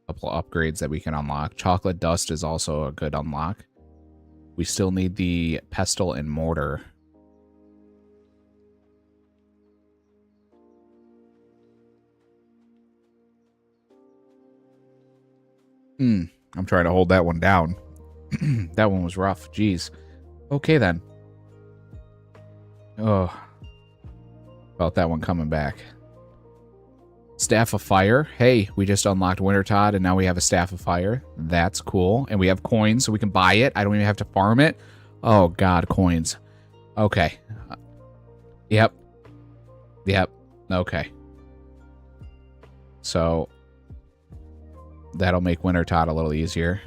couple upgrades that we can unlock. Chocolate Dust is also a good unlock. We still need the Pestle and Mortar. I'm trying to hold that one down. That one was rough. Jeez. Okay, then. Oh. Felt that one coming back. Staff of Fire. Hey, we just unlocked Wintertod, and now we have a Staff of Fire. That's cool. And we have coins, so we can buy it. I don't even have to farm it. Oh, God, coins. Okay. Yep. Okay. So, that'll make Wintertod a little easier.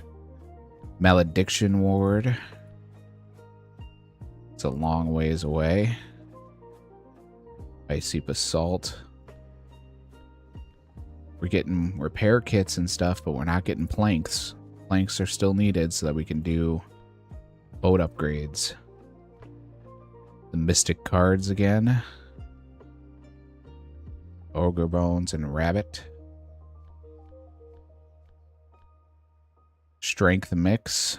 Malediction Ward. It's a long ways away. Icy Basalt. We're getting repair kits and stuff, but we're not getting planks. Planks are still needed so that we can do boat upgrades. The Mystic cards again. Ogre Bones and Rabbit. Strength Mix.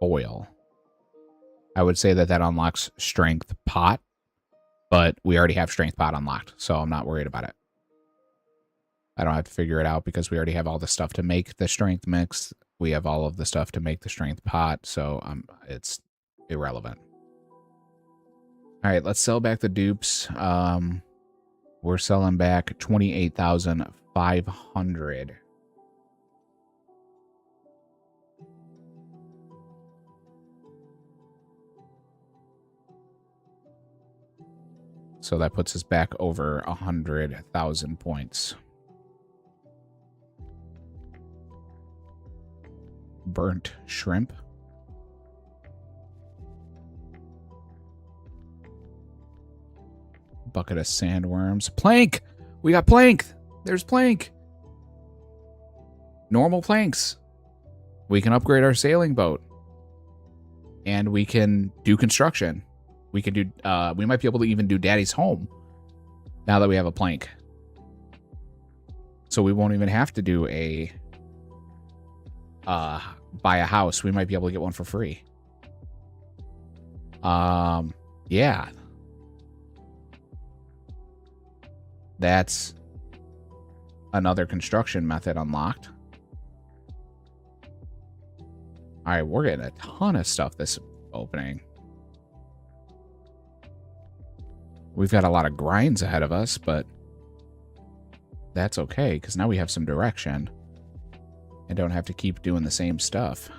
Oil. I would say that unlocks Strength Pot, but we already have Strength Pot unlocked, so I'm not worried about it. I don't have to figure it out because we already have all the stuff to make the Strength Mix. We have all of the stuff to make the Strength Pot, so it's irrelevant. All right, let's sell back the dupes. We're selling back 28,500. So that puts us back over 100,000 points. Burnt shrimp. bucket of sandworms. Plank! We got plank! There's plank! Normal planks. We can upgrade our sailing boat. And we can do construction. We can do, we might be able to even do Daddy's home. Now that we have a plank. So we won't even have to do a, buy a house. We might be able to get one for free. Yeah. That's another construction method unlocked. All right, we're getting a ton of stuff this opening. We've got a lot of grinds ahead of us, but that's okay, because now we have some direction and don't have to keep doing the same stuff.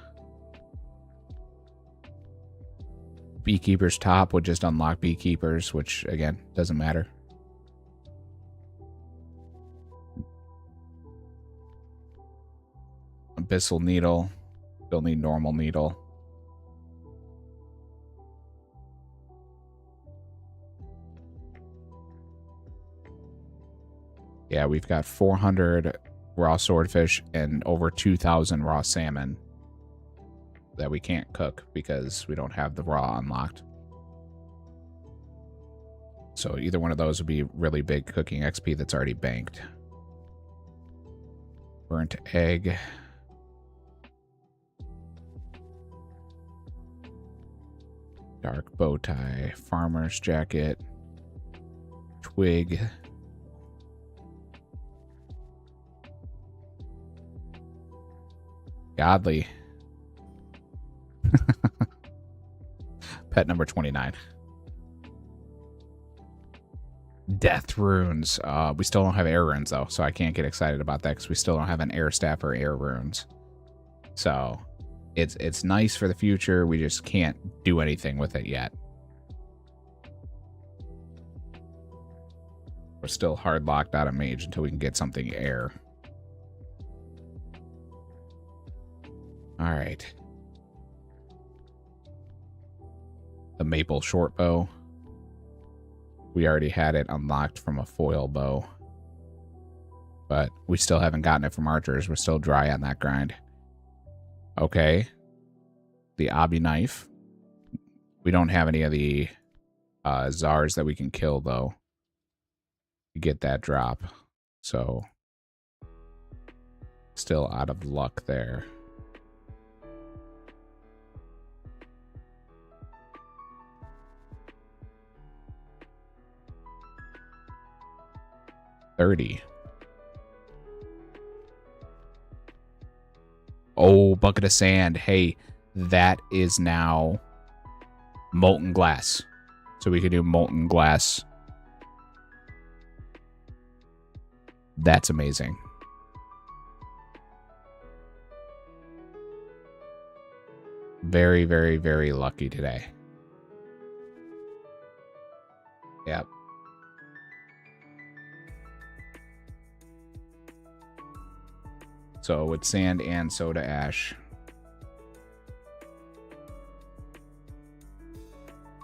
Beekeeper's top would just unlock beekeepers, which, again, doesn't matter. Abyssal needle. Still need normal needle. Yeah, we've got 400 raw swordfish and over 2,000 raw salmon that we can't cook because we don't have the raw unlocked. So either one of those would be really big cooking XP that's already banked. Burnt egg. Dark bow tie. Farmer's jacket. Twig. Godly. Pet number 29. Death runes. We still don't have air runes though, so I can't get excited about that because we still don't have an air staff or air runes. So it's nice for the future. We just can't do anything with it yet. We're still hard locked out of mage until we can get something air. All right. The maple short bow. We already had it unlocked from a foil bow. But we still haven't gotten it from archers. We're still dry on that grind. Okay. The Abi knife. We don't have any of the Zars that we can kill, though. To get that drop. So, still out of luck there. $30. Oh, bucket of sand. Hey, that is now molten glass. So we could do molten glass. That's amazing. Very, very, very lucky today. Yep. So with sand and soda ash,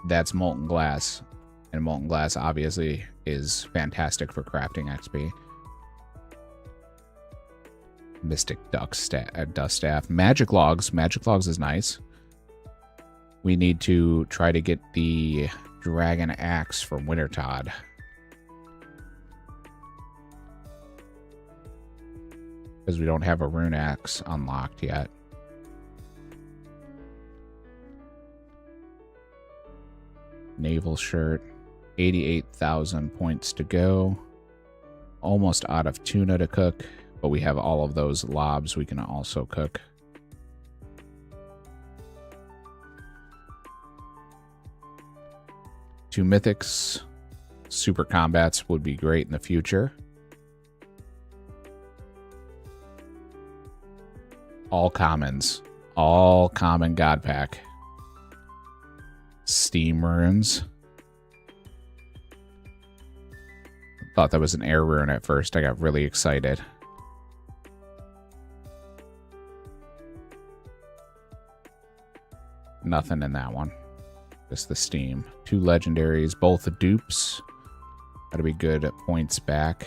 that's molten glass. And molten glass obviously is fantastic for crafting XP. Mystic dust staff. Magic logs. Magic logs is nice. We need to try to get the dragon axe from Wintertodd. Because we don't have a rune axe unlocked yet. Naval shirt. 88,000 points to go. Almost out of tuna to cook. But we have all of those lobs we can also cook. Two mythics. Super combats would be great in the future. All commons. All common god pack. Steam runes. Thought that was an air rune at first. I got really excited. Nothing in that one. Just the steam. Two legendaries. Both dupes. That'll be good points back.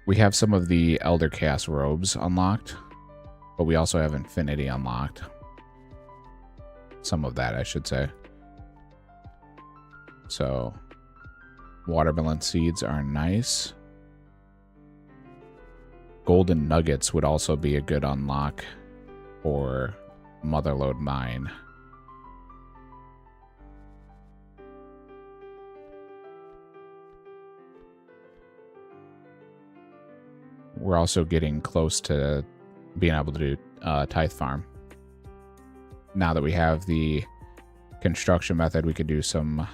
We have some of the Elder Cast robes unlocked, but we also have Infinity unlocked. Some of that, I should say. So, watermelon seeds are nice. Golden nuggets would also be a good unlock for Motherlode Mine. We're also getting close to being able to do Tithe Farm. Now that we have the construction method, we could do some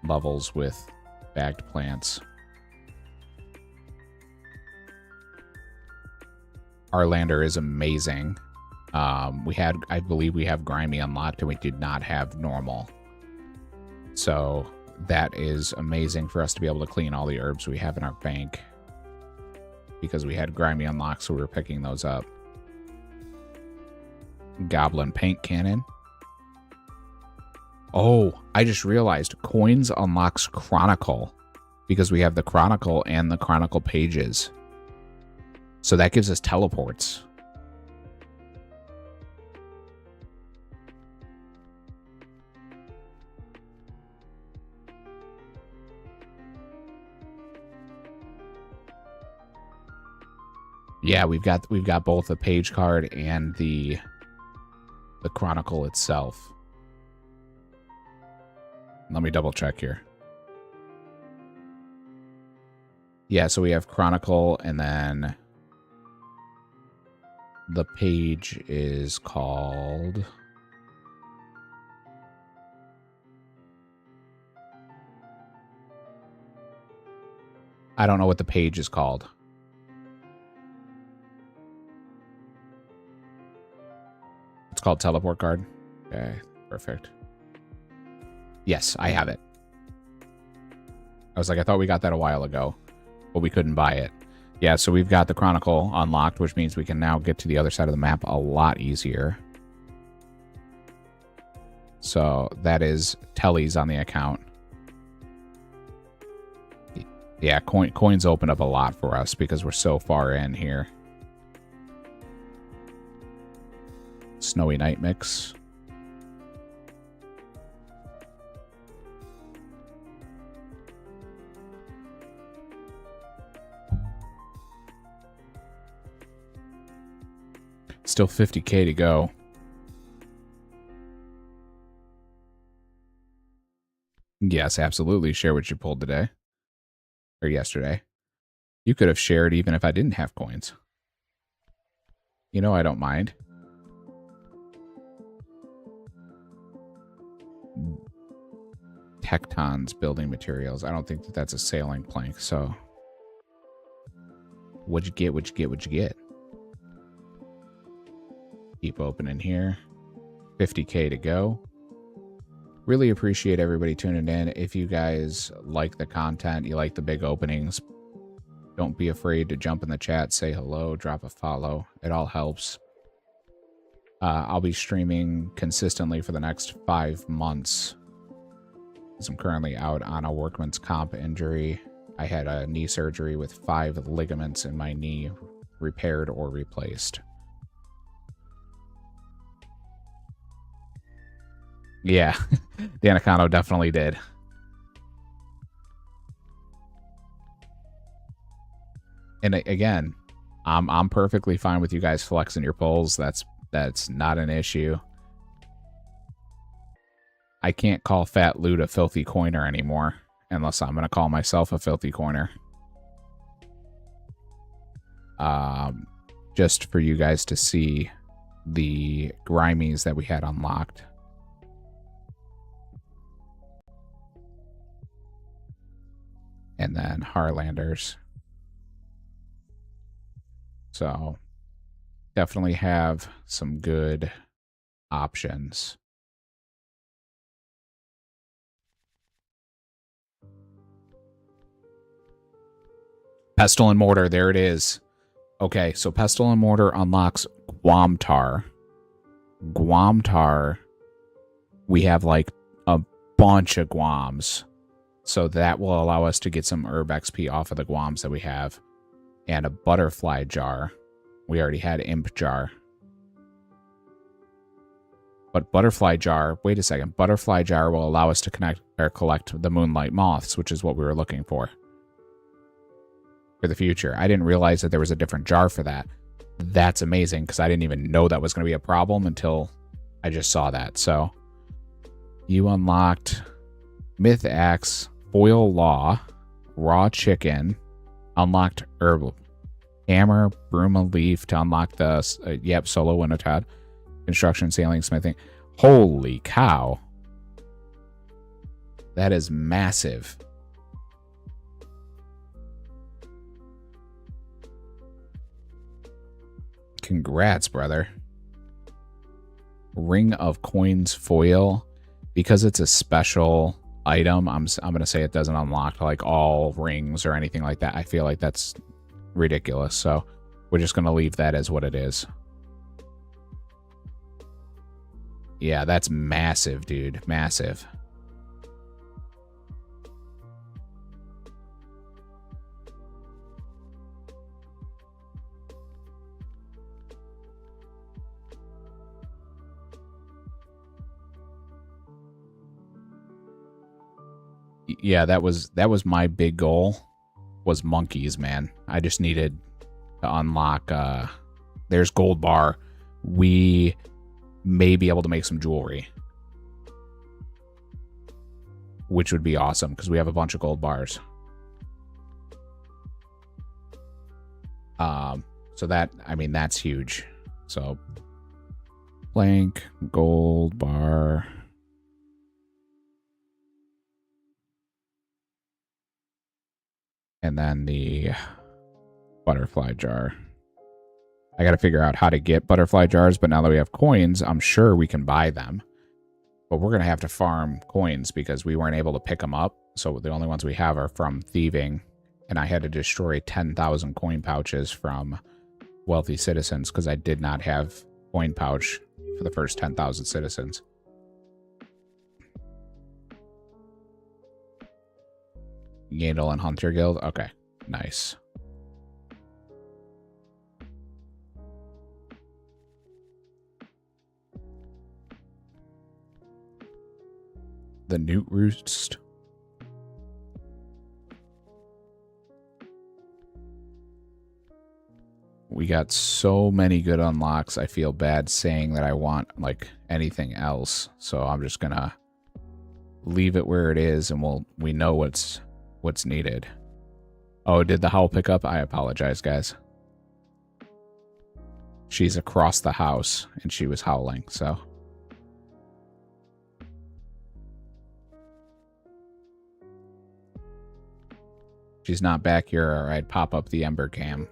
levels with bagged plants. Our lander is amazing. I believe we have Grimy unlocked, and we did not have normal. So that is amazing for us to be able to clean all the herbs we have in our bank, because we had Grimy unlocked, so we were picking those up. Goblin paint cannon. Oh, I just realized coins unlocks Chronicle, because we have the Chronicle and the Chronicle pages. So that gives us teleports. Yeah, we've got both the page card and the Chronicle itself. Let me double check here. Yeah, so we have Chronicle, and then the page is called... I don't know what the page is called. It's called Teleport Card. Okay, perfect. Yes, I have it. I was like, I thought we got that a while ago, but we couldn't buy it. Yeah, so we've got the Chronicle unlocked, which means we can now get to the other side of the map a lot easier. So that is Telly's on the account. Yeah, coins open up a lot for us because we're so far in here. Snowy Night Mix. Still 50k to go. Yes, absolutely. Share what you pulled today. Or yesterday. You could have shared even if I didn't have coins. You know I don't mind. Tectons building materials. I don't think that that's a sailing plank, so... What'd you get? What'd you get? What'd you get? Keep opening here. 50k to go. Really appreciate everybody tuning in. If you guys like the content, you like the big openings, don't be afraid to jump in the chat, say hello, drop a follow. It all helps. I'll be streaming consistently for the next 5 months, as I'm currently out on a workman's comp injury. I had a knee surgery with 5 ligaments in my knee repaired or replaced. Yeah, Danicano definitely did. And again, I'm perfectly fine with you guys flexing your polls. That's not an issue. I can't call Fat Loot a filthy coiner anymore, unless I'm gonna call myself a filthy coiner. Just for you guys to see the Grimies that we had unlocked. And then Harlanders. So definitely have some good options. Pestle and Mortar, there it is. Okay, so Pestle and Mortar unlocks Guam Tar. Guam Tar, we have like a bunch of Guams. So that will allow us to get some herb XP off of the Guams that we have. And a Butterfly Jar. We already had Imp Jar. But Butterfly Jar, wait a second. Butterfly Jar will allow us to connect or collect the Moonlight Moths, which is what we were looking for the future. I didn't realize that there was a different jar for that. That's amazing, because I didn't even know that was going to be a problem until I just saw that. So, you unlocked Myth Axe, Foil Law, Raw Chicken, unlocked Herb Hammer, Bruma Leaf to unlock the, Solo Winotad, Construction, Sailing, Smithing. Holy cow. That is massive. Congrats, brother. Ring of Coins Foil. Because it's a special item, I'm going to say it doesn't unlock like all rings or anything like that. I feel like that's ridiculous. So we're just going to leave that as what it is. Yeah, that's massive, dude. Massive. Yeah, that was my big goal, was monkeys, man. I just needed to unlock, there's Gold Bar. We may be able to make some jewelry, which would be awesome, because we have a bunch of gold bars. So that, I mean, that's huge. So, blank, gold bar. And then the butterfly jar. I got to figure out how to get butterfly jars, but now that we have coins, I'm sure we can buy them. But we're going to have to farm coins because we weren't able to pick them up. So the only ones we have are from thieving. And I had to destroy 10,000 coin pouches from wealthy citizens because I did not have coin pouch for the first 10,000 citizens. Yandel and Hunter Guild? Okay, nice. The Newt Roost. We got so many good unlocks. I feel bad saying that I want like anything else. So I'm just gonna leave it where it is, and we know what's needed. Oh, did the howl pick up? I apologize, guys. She's across the house and she was howling, so. She's not back here, or I'd pop up the Ember Cam.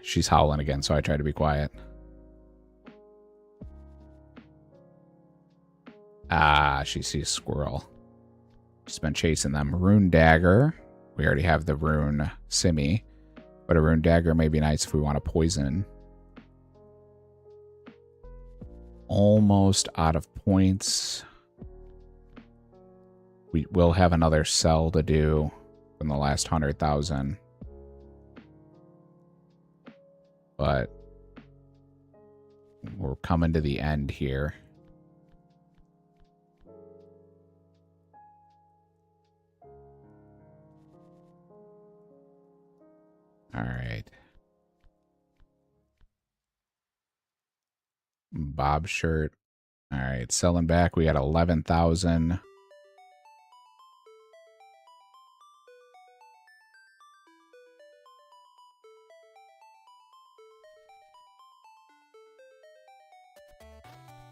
She's howling again, so I try to be quiet. Ah, she sees squirrel. She's been chasing them. Rune Dagger. We already have the Rune Simi, but a Rune Dagger may be nice if we want to poison. Almost out of points. We will have another sell to do from the last 100,000. But we're coming to the end here. All right. Bob shirt. All right, selling back. We got 11,000.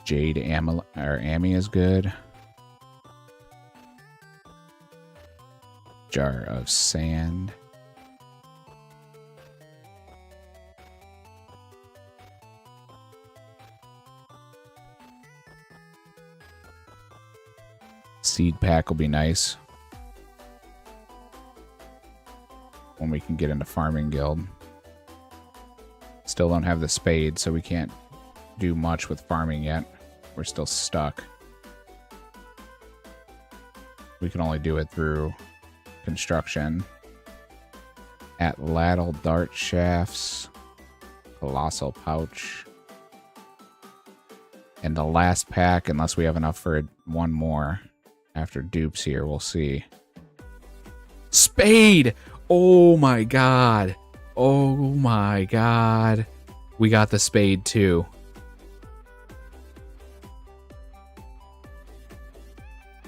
Jade Ami is good. Jar of sand. Seed pack will be nice. when we can get into Farming Guild. Still don't have the spade, so we can't do much with farming yet. We're still stuck. We can only do it through construction. Atlatl dart shafts. Colossal pouch. And the last pack, unless we have enough for one more after dupes here, we'll see. Spade! Oh my god. Oh my god. We got the spade too.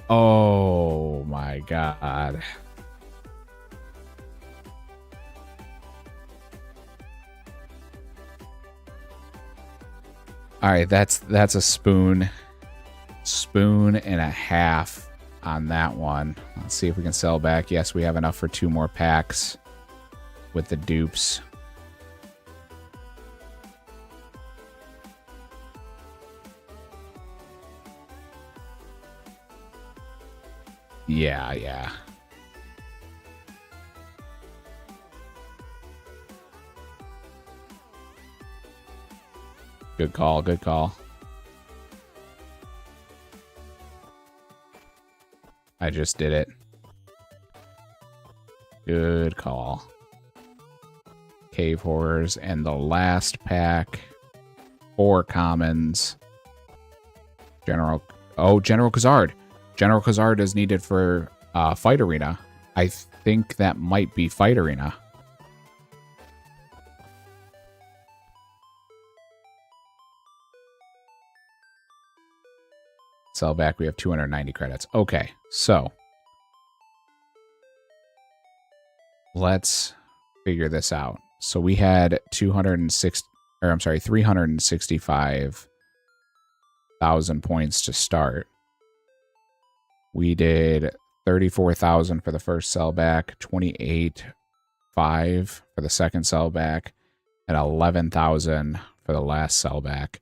Oh my god. All right, that's a spoon and a half on that one. Let's see if we can sell back. Yes, we have enough for 2 more packs with the dupes. Yeah. Good call, good call. I just did it. Good call. Cave Horrors, and the last pack, 4 commons. General Khazard. General Khazard is needed for Fight Arena. I think that might be Fight Arena. Sell back, we have 290 credits. Okay, so let's figure this out. So we had 365,000 points to start. We did 34,000 for the first sell back, 28,500 for the second sell back, and 11,000 for the last sell back.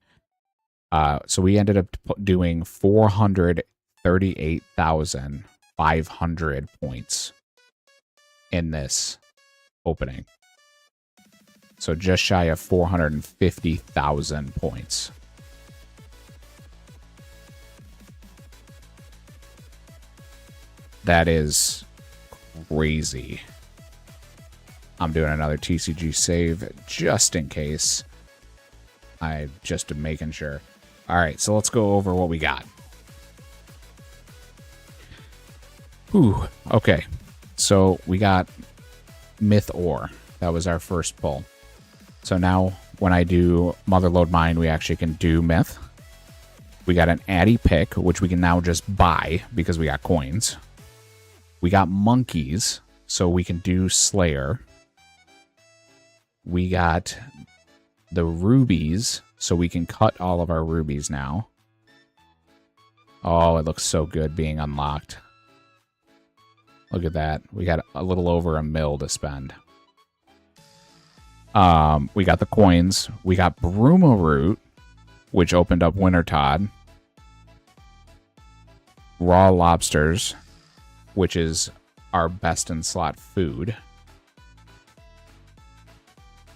So we ended up doing 438,500 points in this opening. So just shy of 450,000 points. That is crazy. I'm doing another TCG save just in case. I just am making sure. All right, so let's go over what we got. Whew, okay. So we got Myth Ore. That was our first pull. So now when I do Motherlode Mine, we actually can do Myth. We got an Addy Pick, which we can now just buy because we got coins. We got Monkeys, so we can do Slayer. We got the Rubies, so we can cut all of our rubies now. Oh, it looks so good being unlocked. Look at that. We got a little over $1 million to spend. We got the coins. We got Bruma Root, which opened up Wintertod. Raw Lobsters, which is our best in slot food.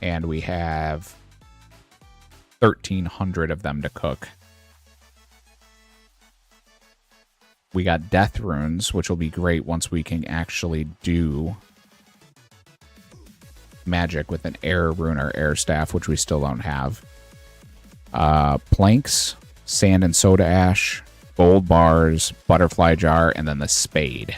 And we have 1,300 of them to cook. We got Death Runes, which will be great once we can actually do magic with an Air Rune or Air Staff, which we still don't have. Planks, Sand and Soda Ash, Gold Bars, Butterfly Jar, and then the Spade.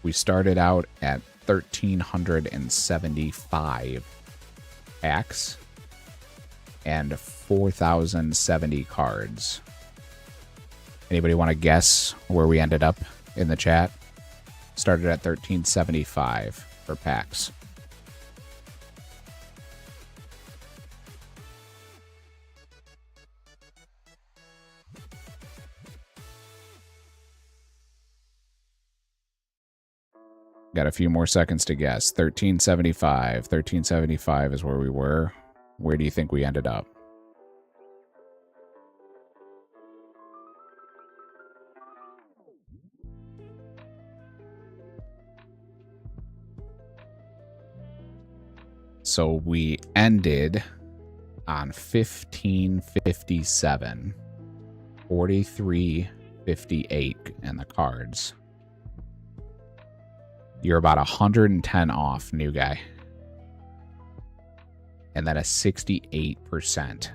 We started out at 1,375 packs and 4,070 cards. Anybody want to guess where we ended up in the chat? Started at 1,375 for packs. Got a few more seconds to guess. 1,375. 1,375 is where we were. Where do you think we ended up? So we ended on 1557, 4358 in the cards. You're about 110 off, new guy. And that is 68%.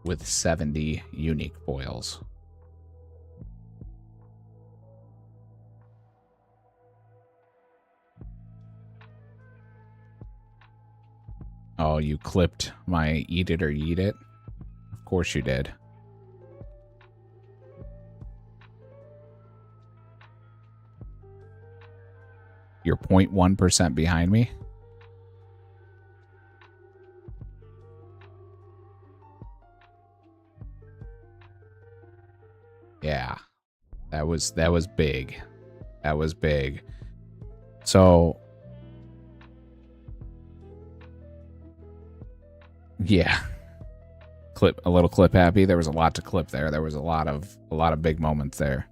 With 70 unique foils. Oh, you clipped my eat it or eat it? Of course you did. You're 0.1% behind me? Yeah. That was big. That was big. So yeah. A little clip happy. There was a lot to clip there. There was a lot of big moments there.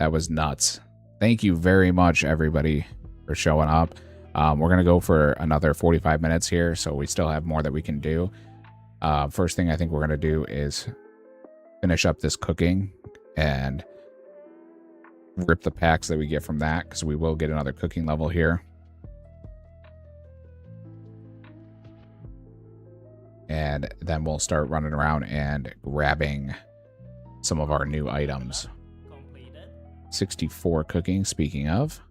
That was nuts. Thank you very much, everybody, for showing up. We're going to go for another 45 minutes here, so we still have more that we can do. First thing I think we're going to do is finish up this cooking and rip the packs that we get from that, because we will get another cooking level here. And then we'll start running around and grabbing some of our new items. 64 cooking, speaking of.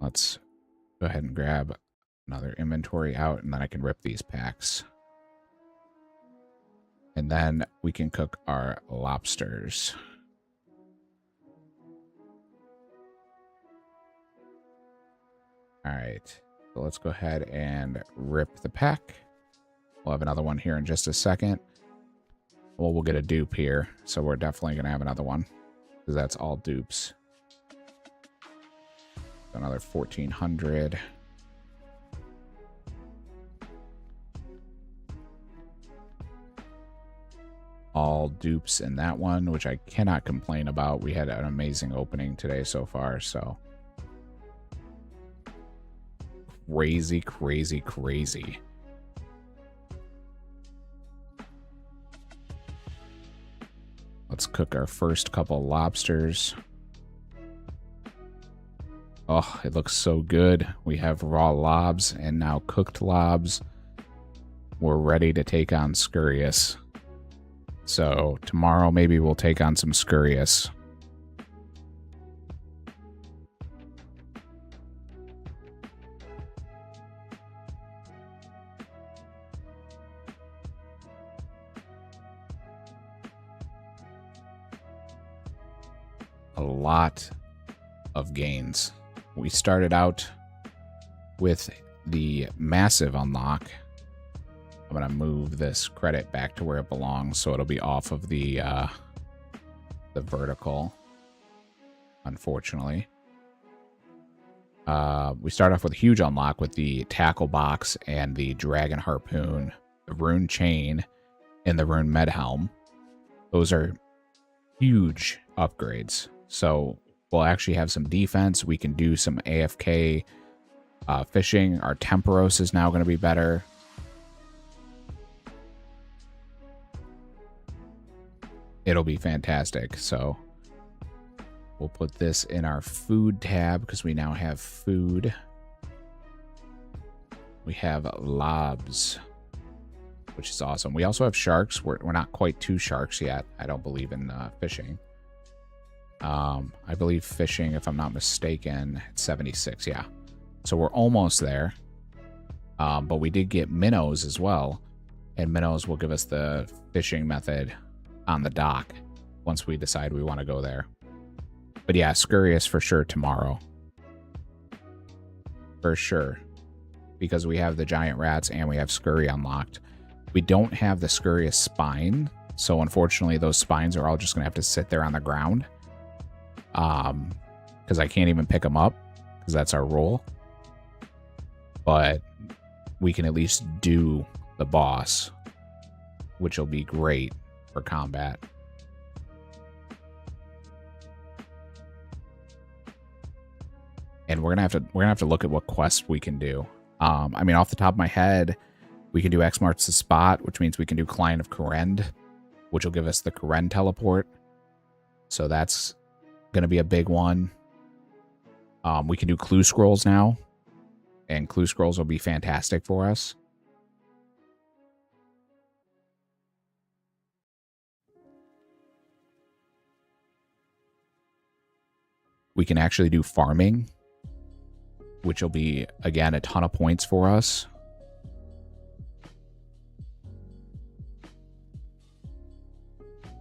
Let's go ahead and grab another inventory out, and then I can rip these packs. And then we can cook our lobsters. All right. So let's go ahead and rip the pack. We'll have another one here in just a second. Well, we'll get a dupe here, so we're definitely going to have another one, because that's all dupes. Another 1,400. All dupes in that one, which I cannot complain about. We had an amazing opening today so far, so... Crazy, crazy, crazy. Let's cook our first couple lobsters. Oh, it looks so good. We have raw lobs and now cooked lobs. We're ready to take on Scurious. So tomorrow maybe we'll take on some Scurious. A lot of gains. We started out with the massive unlock. I'm going to move this credit back to where it belongs, so it'll be off of the vertical, unfortunately. We start off with a huge unlock with the tackle box and the dragon harpoon, the rune chain, and the rune med helm. Those are huge upgrades. So we'll actually have some defense. We can do some AFK fishing. Our Temperos is now going to be better. It'll be fantastic. So we'll put this in our food tab because we now have food. We have lobs, which is awesome. We also have sharks. We're not quite 2 sharks yet. I don't believe in fishing. I believe fishing, if I'm not mistaken, it's 76, yeah. So we're almost there. But we did get minnows as well. And minnows will give us the fishing method on the dock once we decide we want to go there. But yeah, Scurious for sure tomorrow. For sure. Because we have the giant rats and we have Scurry unlocked. We don't have the Scurious spine. So unfortunately, those spines are all just going to have to sit there on the ground. Because I can't even pick them up. Because that's our rule. But we can at least do the boss. Which will be great for combat. and we're gonna have to look at what quests we can do. I mean, off the top of my head, we can do X marks the spot, which means we can do Client of Korend, which will give us the Korend teleport. So that's gonna be a big one. We can do clue scrolls now, and clue scrolls will be fantastic for us. We can actually do farming, which will be, again, a ton of points for us.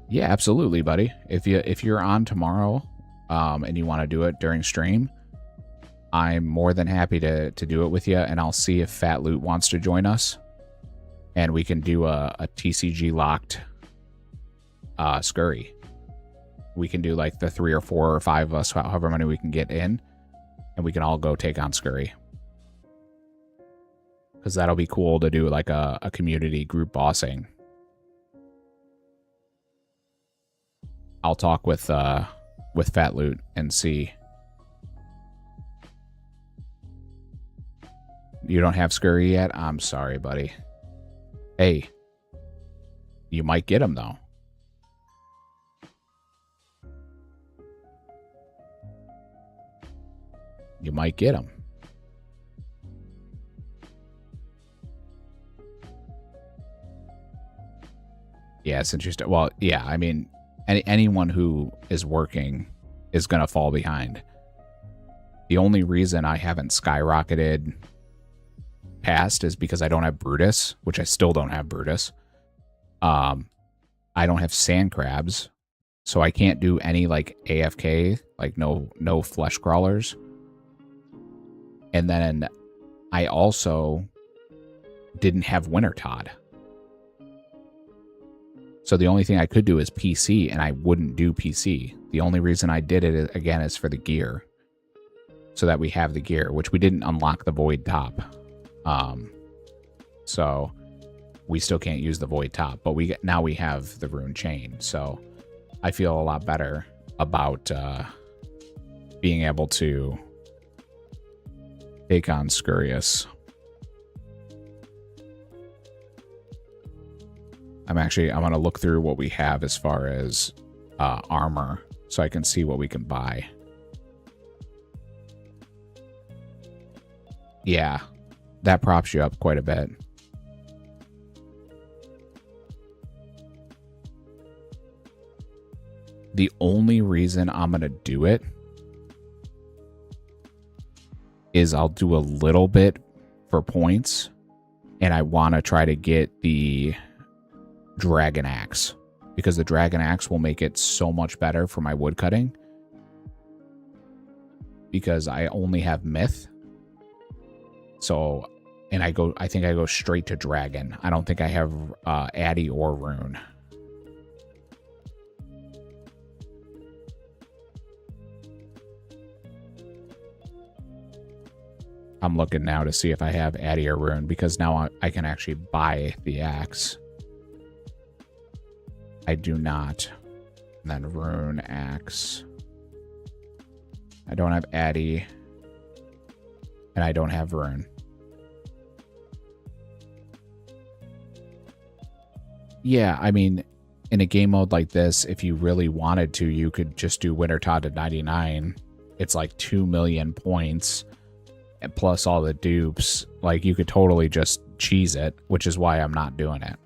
Yeah, absolutely, buddy. If you're on tomorrow, and you want to do it during stream, I'm more than happy to do it with you, and I'll see if Fat Loot wants to join us, and we can do a TCG locked scurry. We can do like the 3 or 4 or 5 of us, however many we can get in, and we can all go take on scurry. Because that'll be cool to do like a community group bossing. I'll talk with Fat Loot and see. You don't have scurry yet? I'm sorry, buddy. Hey, you might get him though. You might get him. Yeah, it's interesting. Well, yeah, I mean, anyone who is working is going to fall behind. The only reason I haven't skyrocketed past is because I don't have Brutus, which I still don't have Brutus. I don't have sand crabs, so I can't do any like AFK, like no flesh crawlers. And then I also didn't have Winter Todd. So the only thing I could do is PC, and I wouldn't do PC. The only reason I did it, again, is for the gear. So that we have the gear, which we didn't unlock the Void Top. So we still can't use the Void Top, but now we have the Rune Chain. So I feel a lot better about being able to take on Scurious. I'm going to look through what we have as far as armor so I can see what we can buy. Yeah, that props you up quite a bit. The only reason I'm going to do it is I'll do a little bit for points, and I want to try to get the Dragon Axe, because the Dragon Axe will make it so much better for my wood cutting, because I only have Myth. So, and I think I go straight to Dragon. I don't think I have Addy or Rune. I'm looking now to see if I have Addy or Rune, because now I can actually buy the axe. I do not. And then Rune Axe. I don't have Addy. And I don't have Rune. Yeah, I mean, in a game mode like this, if you really wanted to, you could just do Winter Todd to 99. It's like 2 million points. And plus all the dupes. Like, you could totally just cheese it, which is why I'm not doing it.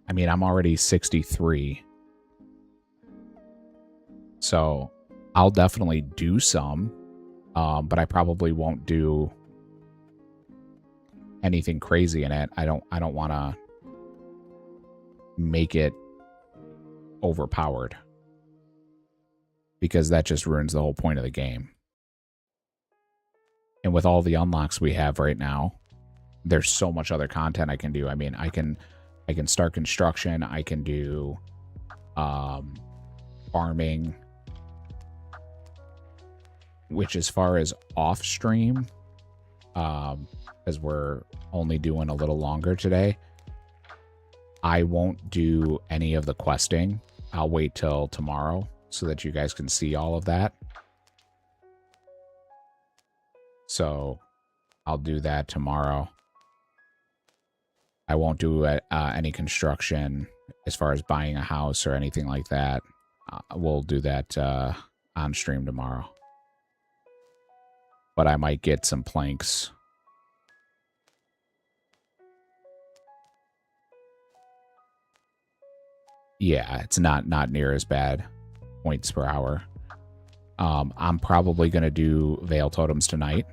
I mean, I'm already 63. So I'll definitely do some. But I probably won't do anything crazy in it. I don't want to make it overpowered, because that just ruins the whole point of the game. And with all the unlocks we have right now, there's so much other content I can do. I mean, I can start construction. I can do farming, which, as far as off stream, as we're only doing a little longer today, I won't do any of the questing. I'll wait till tomorrow so that you guys can see all of that. So I'll do that tomorrow. I won't do any construction as far as buying a house or anything like that. We'll do that on stream tomorrow. But I might get some planks. Yeah, it's not near as bad points per hour. I'm probably going to do Veil Totems tonight.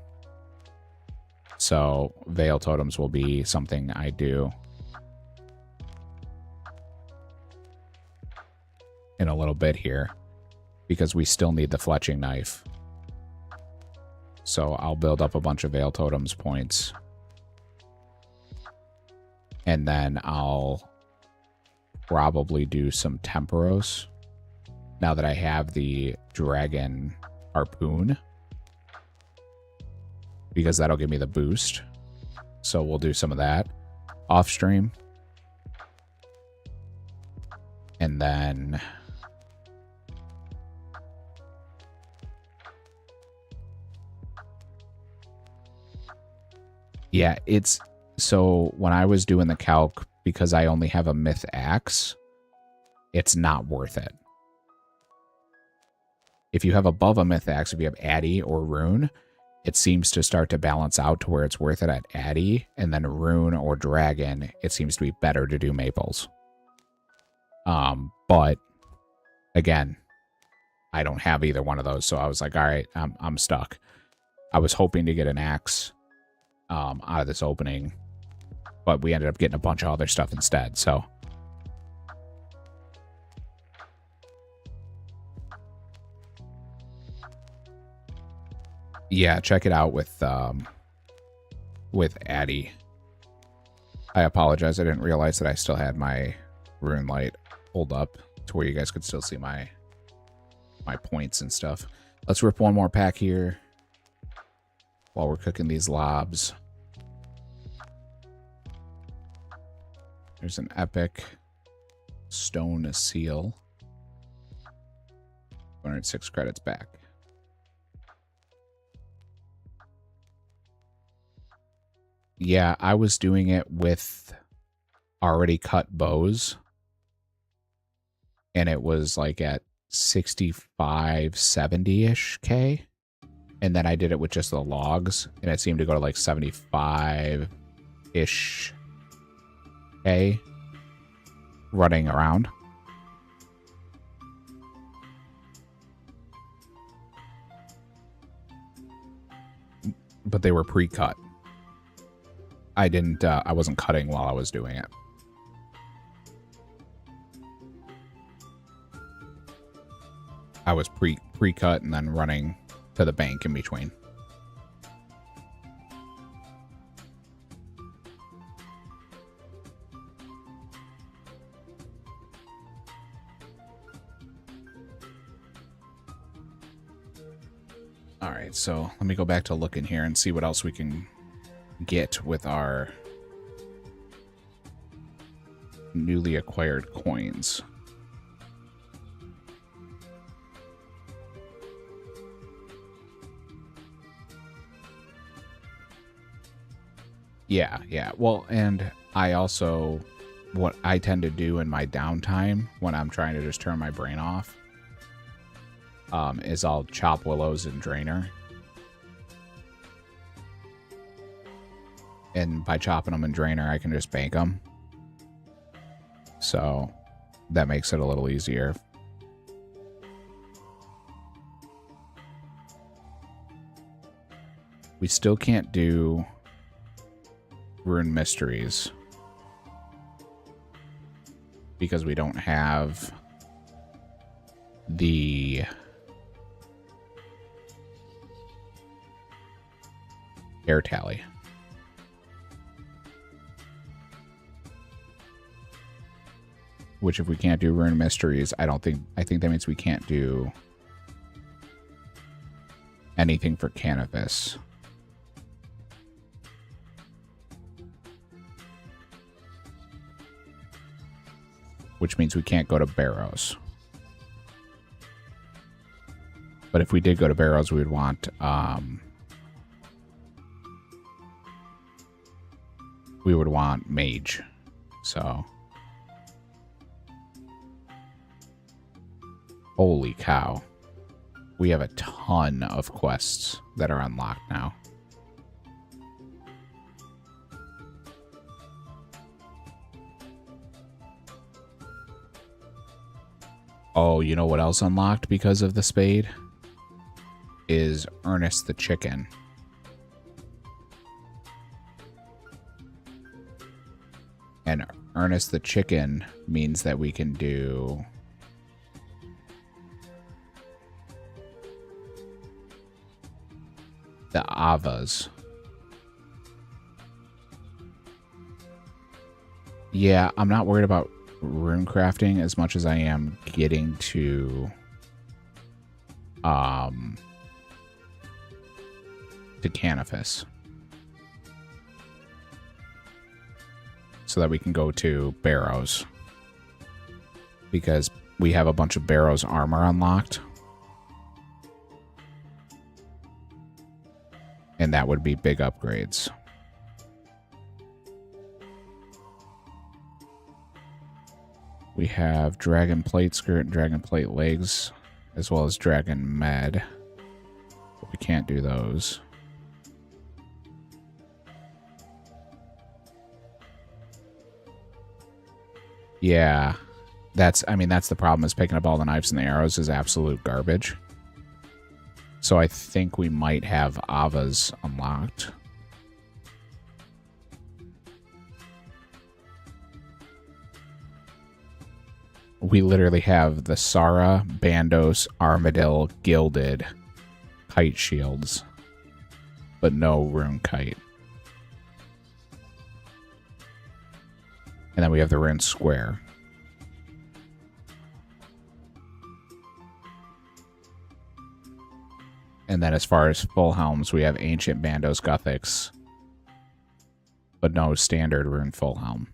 So Veil Totems will be something I do in a little bit here, because we still need the fletching knife. So I'll build up a bunch of Veil Totems points. And then I'll probably do some Temporos now that I have the Dragon Harpoon, because that'll give me the boost. So we'll do some of that off stream. And then yeah, it's so when I was doing the calc, because I only have a myth axe, it's not worth it. If you have above a myth axe, if you have Addy or Rune, it seems to start to balance out to where it's worth it at Addy, and then Rune or Dragon, it seems to be better to do Maples. But again, I don't have either one of those, so I was like, all right, I'm stuck. I was hoping to get an axe out of this opening, but we ended up getting a bunch of other stuff instead, so. Yeah, check it out with Addy. I apologize, I didn't realize that I still had my rune light pulled up to where you guys could still see my points and stuff. Let's rip one more pack here while we're cooking these lobs. There's an epic stone seal. 106 credits back. Yeah, I was doing it with already cut bows. And it was like at 65, 70-ish K. And then I did it with just the logs. And it seemed to go to like 75-ish K running around. But they were pre-cut. I wasn't cutting while I was doing it. I was pre-cut and then running to the bank in between. All right, so let me go back to looking here and see what else we can get with our newly acquired coins. Yeah. Well, and I also, what I tend to do in my downtime when I'm trying to just turn my brain off, is I'll chop willows in drainer. And by chopping them in drainer, I can just bank them. So that makes it a little easier. We still can't do Rune Mysteries because we don't have the air tally. Which if we can't do Rune Mysteries, I think that means we can't do anything for Cannabis. Which means we can't go to Barrows. But if we did go to Barrows, we would want we would want mage. So, holy cow. We have a ton of quests that are unlocked now. Oh, you know what else unlocked because of the spade? Is Ernest the chicken. And Ernest the chicken means that we can do the Avas. Yeah, I'm not worried about rune crafting as much as I am getting to Canifis, so that we can go to Barrows, because we have a bunch of Barrows armor unlocked, and that would be big upgrades. We have Dragon Plate Skirt and Dragon Plate Legs, as well as Dragon Med, but we can't do those. Yeah, that's the problem, is picking up all the knives and the arrows is absolute garbage. So I think we might have Avas unlocked. We literally have the Sara, Bandos, Armadil, Gilded kite shields, but no rune kite. And then we have the rune square. And then as far as full helms, we have Ancient Bandos Gothics, but no standard rune full helm.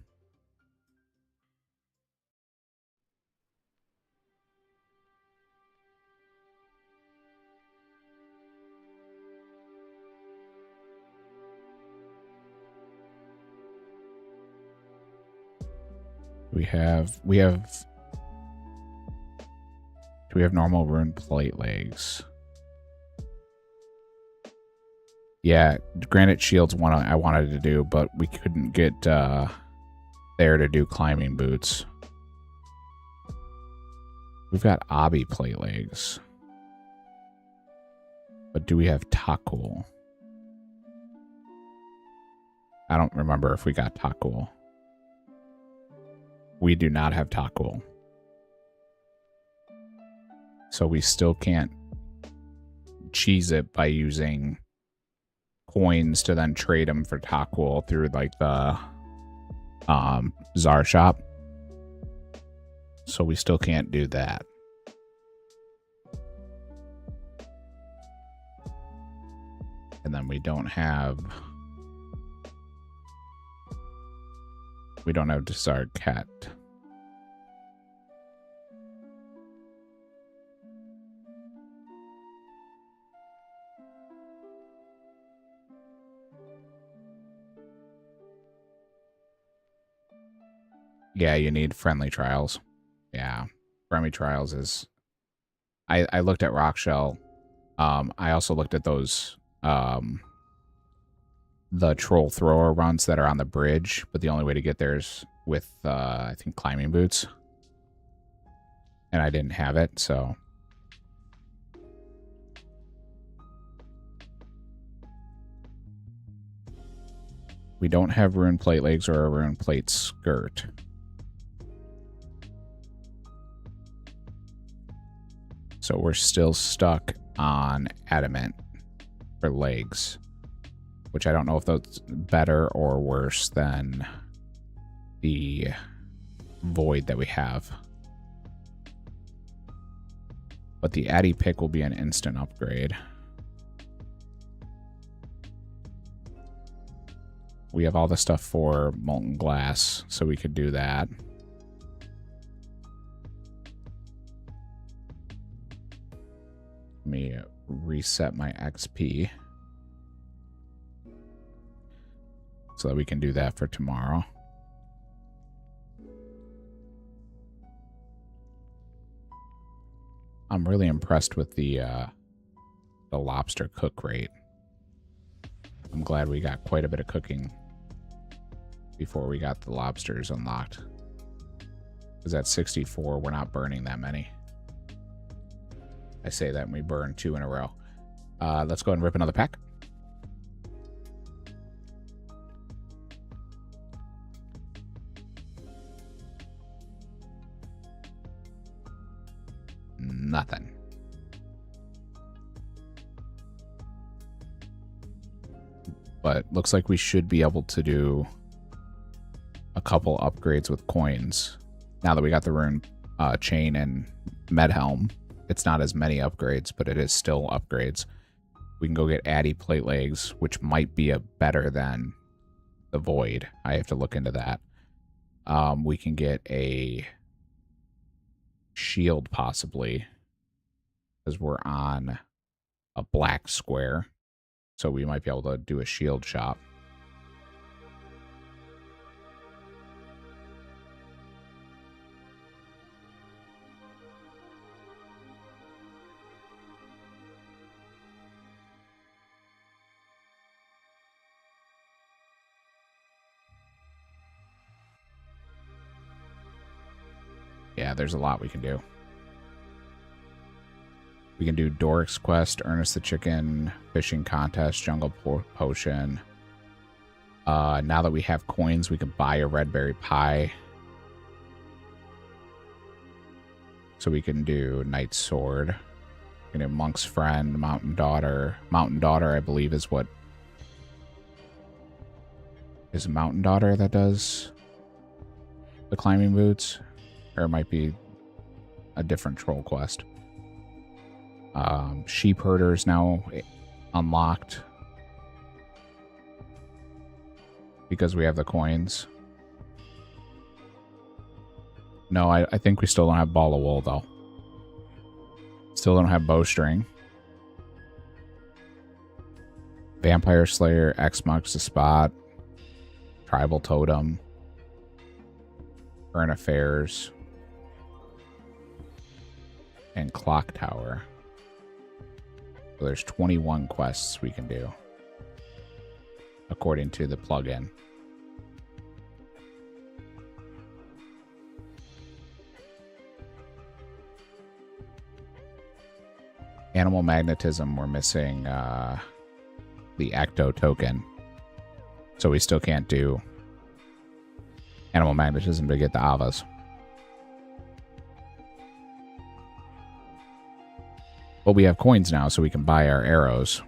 Do we have normal rune plate legs? Yeah, Granite Shield's one I wanted to do, but we couldn't get there to do climbing boots. We've got Obby plate legs. But do we have Takul? I don't remember if we got Takul. We do not have Takul. So we still can't cheese it by using coins to then trade them for Takul through like the Czar shop. So we still can't do that. And then we don't have Desart Cat. Yeah, you need friendly trials. Yeah, friendly trials is... I looked at Rock Shell. I also looked at those... the troll thrower runs that are on the bridge, but the only way to get there is with, I think, climbing boots. And I didn't have it, so... We don't have rune plate legs or a rune plate skirt. So we're still stuck on adamant for legs, which I don't know if that's better or worse than the void that we have. But the Addy pick will be an instant upgrade. We have all the stuff for molten glass, so we could do that. Let me reset my XP. so that we can do that for tomorrow. I'm really impressed with the lobster cook rate. I'm glad we got quite a bit of cooking before we got the lobsters unlocked. Because at 64, we're not burning that many. I say that and we burn 2 in a row. Let's go ahead and rip another pack. Nothing. But looks like we should be able to do a couple upgrades with coins. Now that we got the rune chain and med helm, it's not as many upgrades, but it is still upgrades. We can go get Addy plate legs, which might be a better than the void. I have to look into that. We can get a shield possibly, because we're on a black square, so we might be able to do a shield shop. Yeah, there's a lot we can do. We can do Doric's Quest, Ernest the Chicken, Fishing Contest, Jungle Potion. Now that we have coins, we can buy a Red Berry Pie. So we can do Knight's Sword. We can do Monk's Friend, Mountain Daughter. Mountain Daughter, I believe, is what... Is it Mountain Daughter that does the climbing boots? Or it might be a different troll quest. Sheep Herder is now unlocked because we have the coins. No, I think we still don't have Ball of Wool, though. Still don't have Bowstring. Vampire Slayer, X marks the spot. Tribal Totem. Current Affairs. And Clock Tower. So there's 21 quests we can do, according to the plugin. Animal Magnetism, we're missing the Ecto token. So we still can't do Animal Magnetism to get the Avas. But we have coins now, so we can buy our arrows.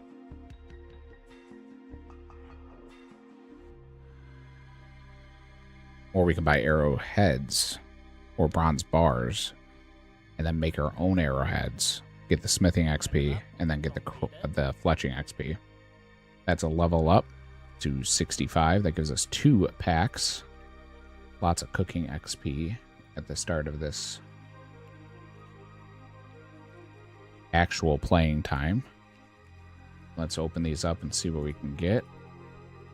Or we can buy arrowheads or bronze bars and then make our own arrowheads, get the smithing XP, and then get the fletching XP. That's a level up to 65. That gives us 2 packs. Lots of cooking XP at the start of this actual playing time. Let's open these up and see what we can get.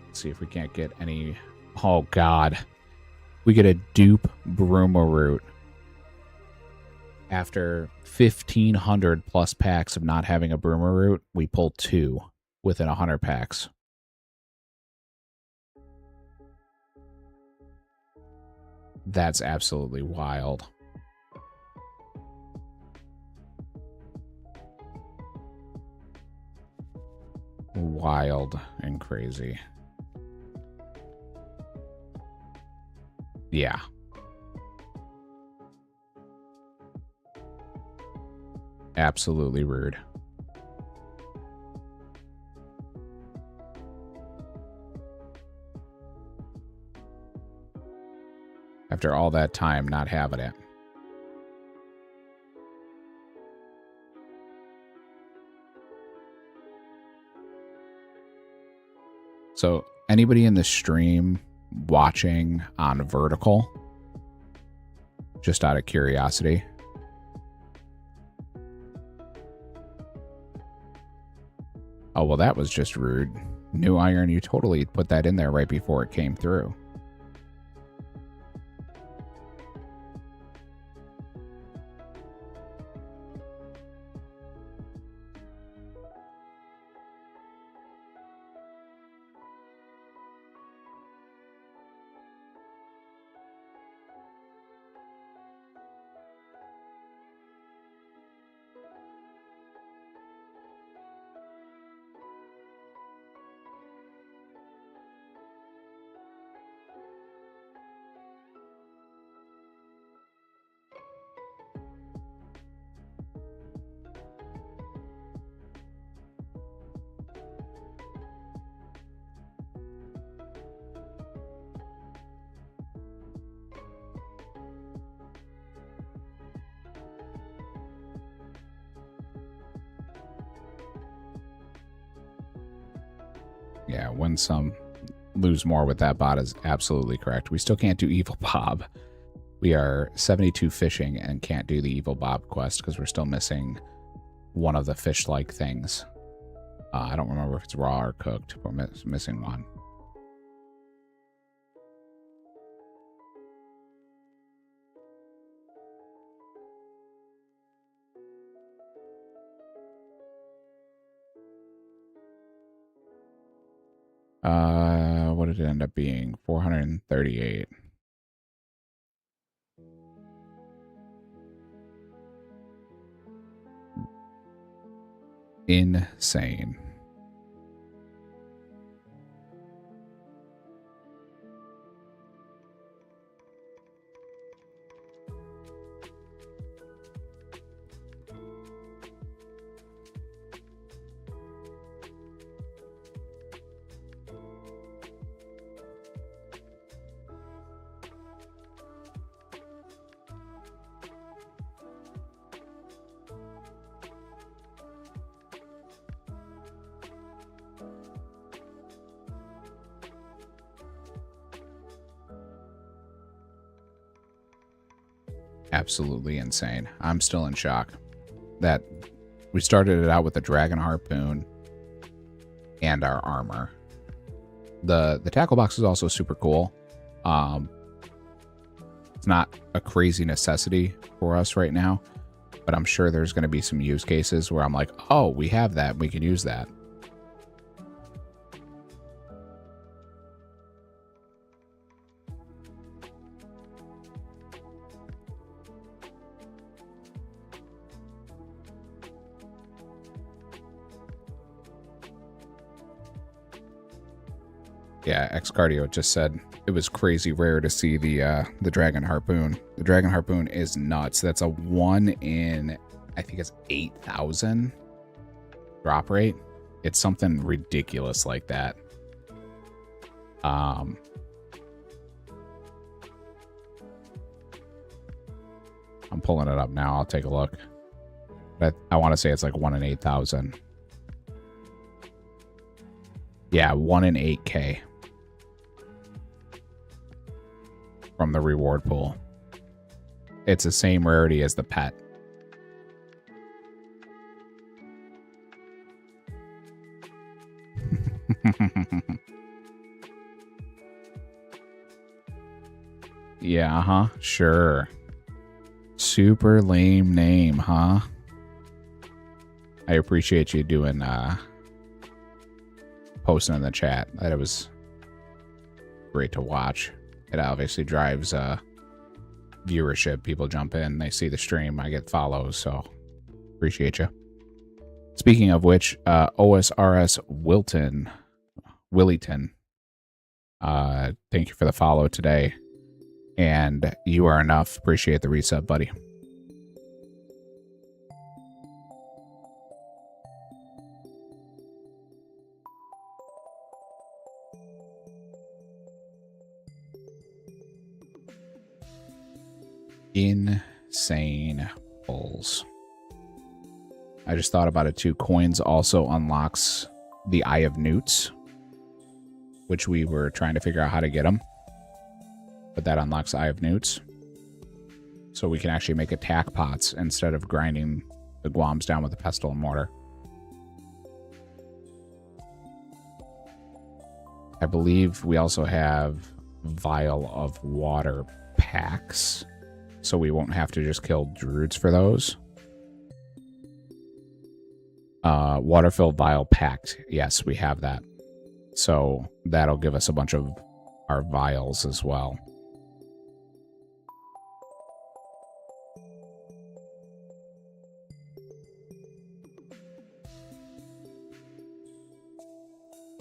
Let's see if we can't get any... Oh, God. We get a dupe Bruma root. After 1,500 plus packs of not having a Bruma root, we pull 2 within 100 packs. That's absolutely wild. Wild and crazy. Yeah. Absolutely rude. After all that time not having it. So anybody in the stream watching on vertical, just out of curiosity, oh, well, that was just rude. New iron, you totally put that in there right before it came through. Yeah, win some, lose more with that bot is absolutely correct. We still can't do Evil Bob. We are 72 fishing and can't do the Evil Bob quest because we're still missing one of the fish-like things. I don't remember if it's raw or cooked, but we're missing one. What did it end up being? 438. Insane. Absolutely insane. I'm still in shock that we started it out with the dragon harpoon and our armor. The tackle box is also super cool. It's not a crazy necessity for us right now, but I'm sure there's going to be some use cases where I'm like, oh, we have that, we can use that. Yeah, X Cardio just said it was crazy rare to see the dragon harpoon. The dragon harpoon is nuts. That's a 1 in, I think it's 8,000 drop rate. It's something ridiculous like that. I'm pulling it up now. I'll take a look. But I want to say it's like 1 in 8,000. Yeah, 1 in 8K. From the reward pool. It's the same rarity as the pet. Yeah, huh? Sure. Super lame name, huh? I appreciate you doing posting in the chat. That was great to watch. It obviously drives viewership. People jump in, they see the stream, I get follows, so appreciate you. Speaking of which, OSRS Willyton, thank you for the follow today. And you are enough. Appreciate the resub, buddy. Insane pulls. I just thought about it too. Coins also unlocks the Eye of Newts, which we were trying to figure out how to get them. But that unlocks Eye of Newts. So we can actually make attack pots instead of grinding the guams down with a pestle and mortar. I believe we also have vial of water packs, so we won't have to just kill druids for those. Water-filled vial packed. Yes, we have that. So that'll give us a bunch of our vials as well.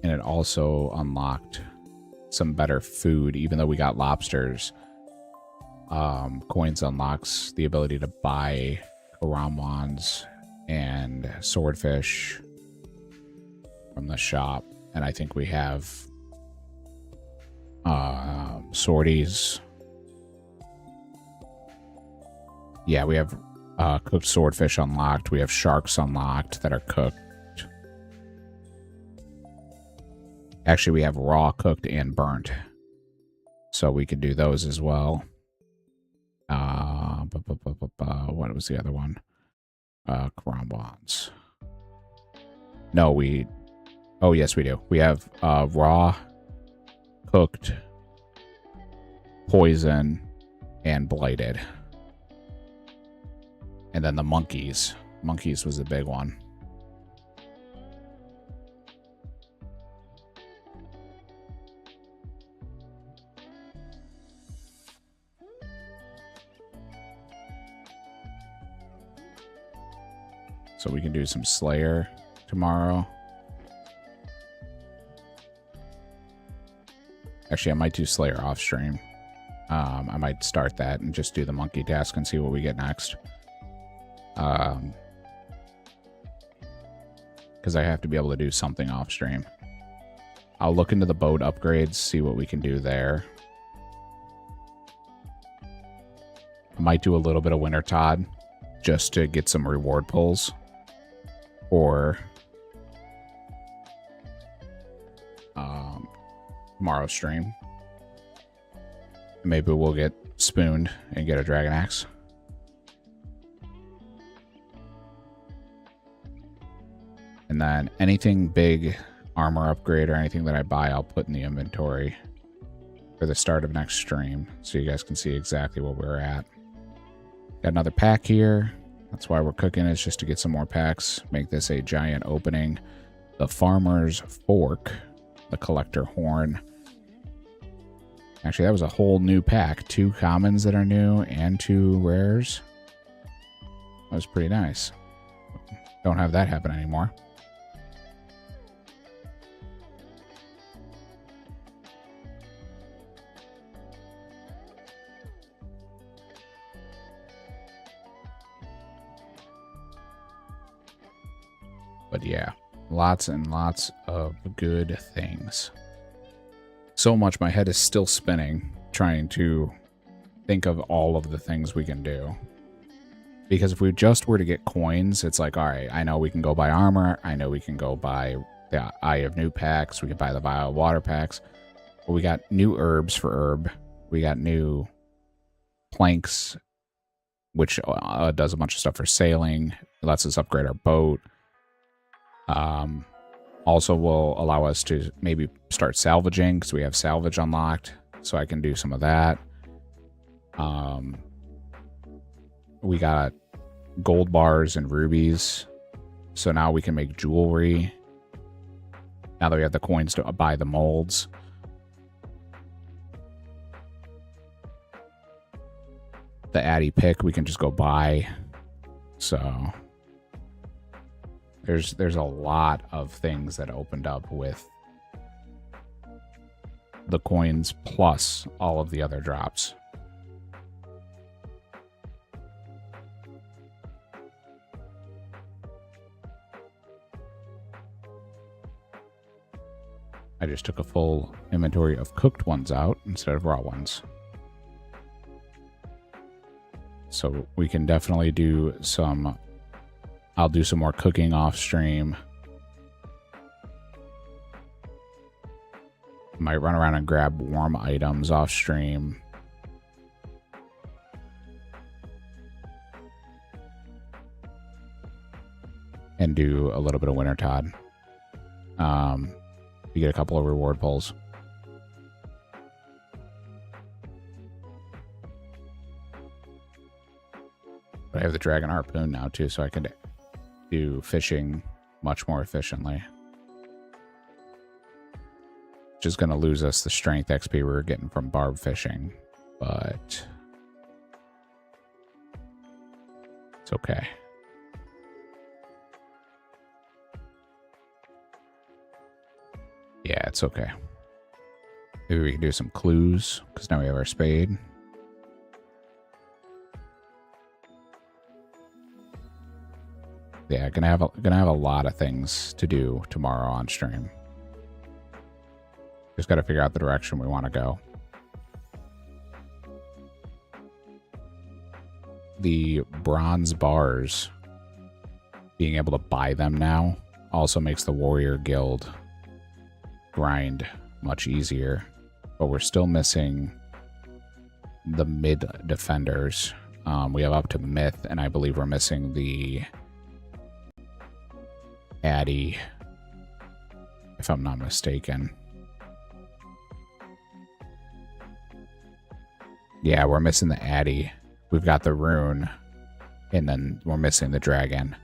And it also unlocked some better food, even though we got lobsters. Coins unlocks the ability to buy karamwans and swordfish from the shop. And I think we have swordies. Yeah, we have cooked swordfish unlocked. We have sharks unlocked that are cooked. Actually, we have raw, cooked, and burnt. So we could do those as well. What was the other one? Karamwans. No, we... Oh, yes, we do. We have raw, cooked, poison, and blighted. And then the monkeys. Monkeys was the big one. So we can do some Slayer tomorrow. Actually, I might do Slayer off stream. I might start that and just do the monkey task and see what we get next. Because I have to be able to do something off stream. I'll look into the boat upgrades, see what we can do there. I might do a little bit of Winter Todd just to get some reward pulls. Or tomorrow's stream. Maybe we'll get spooned and get a dragon axe. And then anything big armor upgrade or anything that I buy, I'll put in the inventory for the start of next stream, so you guys can see exactly what we're at. Got another pack here. That's why we're cooking, is just to get some more packs. Make this a giant opening. The Farmer's Fork. The Collector Horn. Actually, that was a whole new pack. 2 commons that are new and 2 rares. That was pretty nice. Don't have that happen anymore. But yeah, lots and lots of good things. So much my head is still spinning trying to think of all of the things we can do. Because if we just were to get coins, it's like, all right, I know we can go buy armor. I know we can go buy the Eye of New packs. We can buy the Vial of Water packs. But we got new herbs for herb. We got new planks, which does a bunch of stuff for sailing. It lets us upgrade our boat. Also will allow us to maybe start salvaging, because we have salvage unlocked, so I can do some of that. We got gold bars and rubies, so now we can make jewelry. Now that we have the coins to buy the molds. The Addy pick we can just go buy. So there's a lot of things that opened up with the coins plus all of the other drops. I just took a full inventory of cooked ones out instead of raw ones. So we can definitely do some... I'll do some more cooking off stream. Might run around and grab warm items off stream. And do a little bit of Winter Todd. You get a couple of reward pulls. But I have the dragon harpoon now too, so I can do fishing much more efficiently. Which is going to lose us the strength XP we were getting from barb fishing, but it's okay. Yeah, it's okay. Maybe we can do some clues, because now we have our spade. Yeah, gonna have a lot of things to do tomorrow on stream. Just got to figure out the direction we want to go. The bronze bars, being able to buy them now, also makes the warrior guild grind much easier. But we're still missing the mid defenders. We have up to myth, and I believe we're missing the Addy, if I'm not mistaken. Yeah, we're missing the Addy. We've got the rune, and then we're missing the dragon.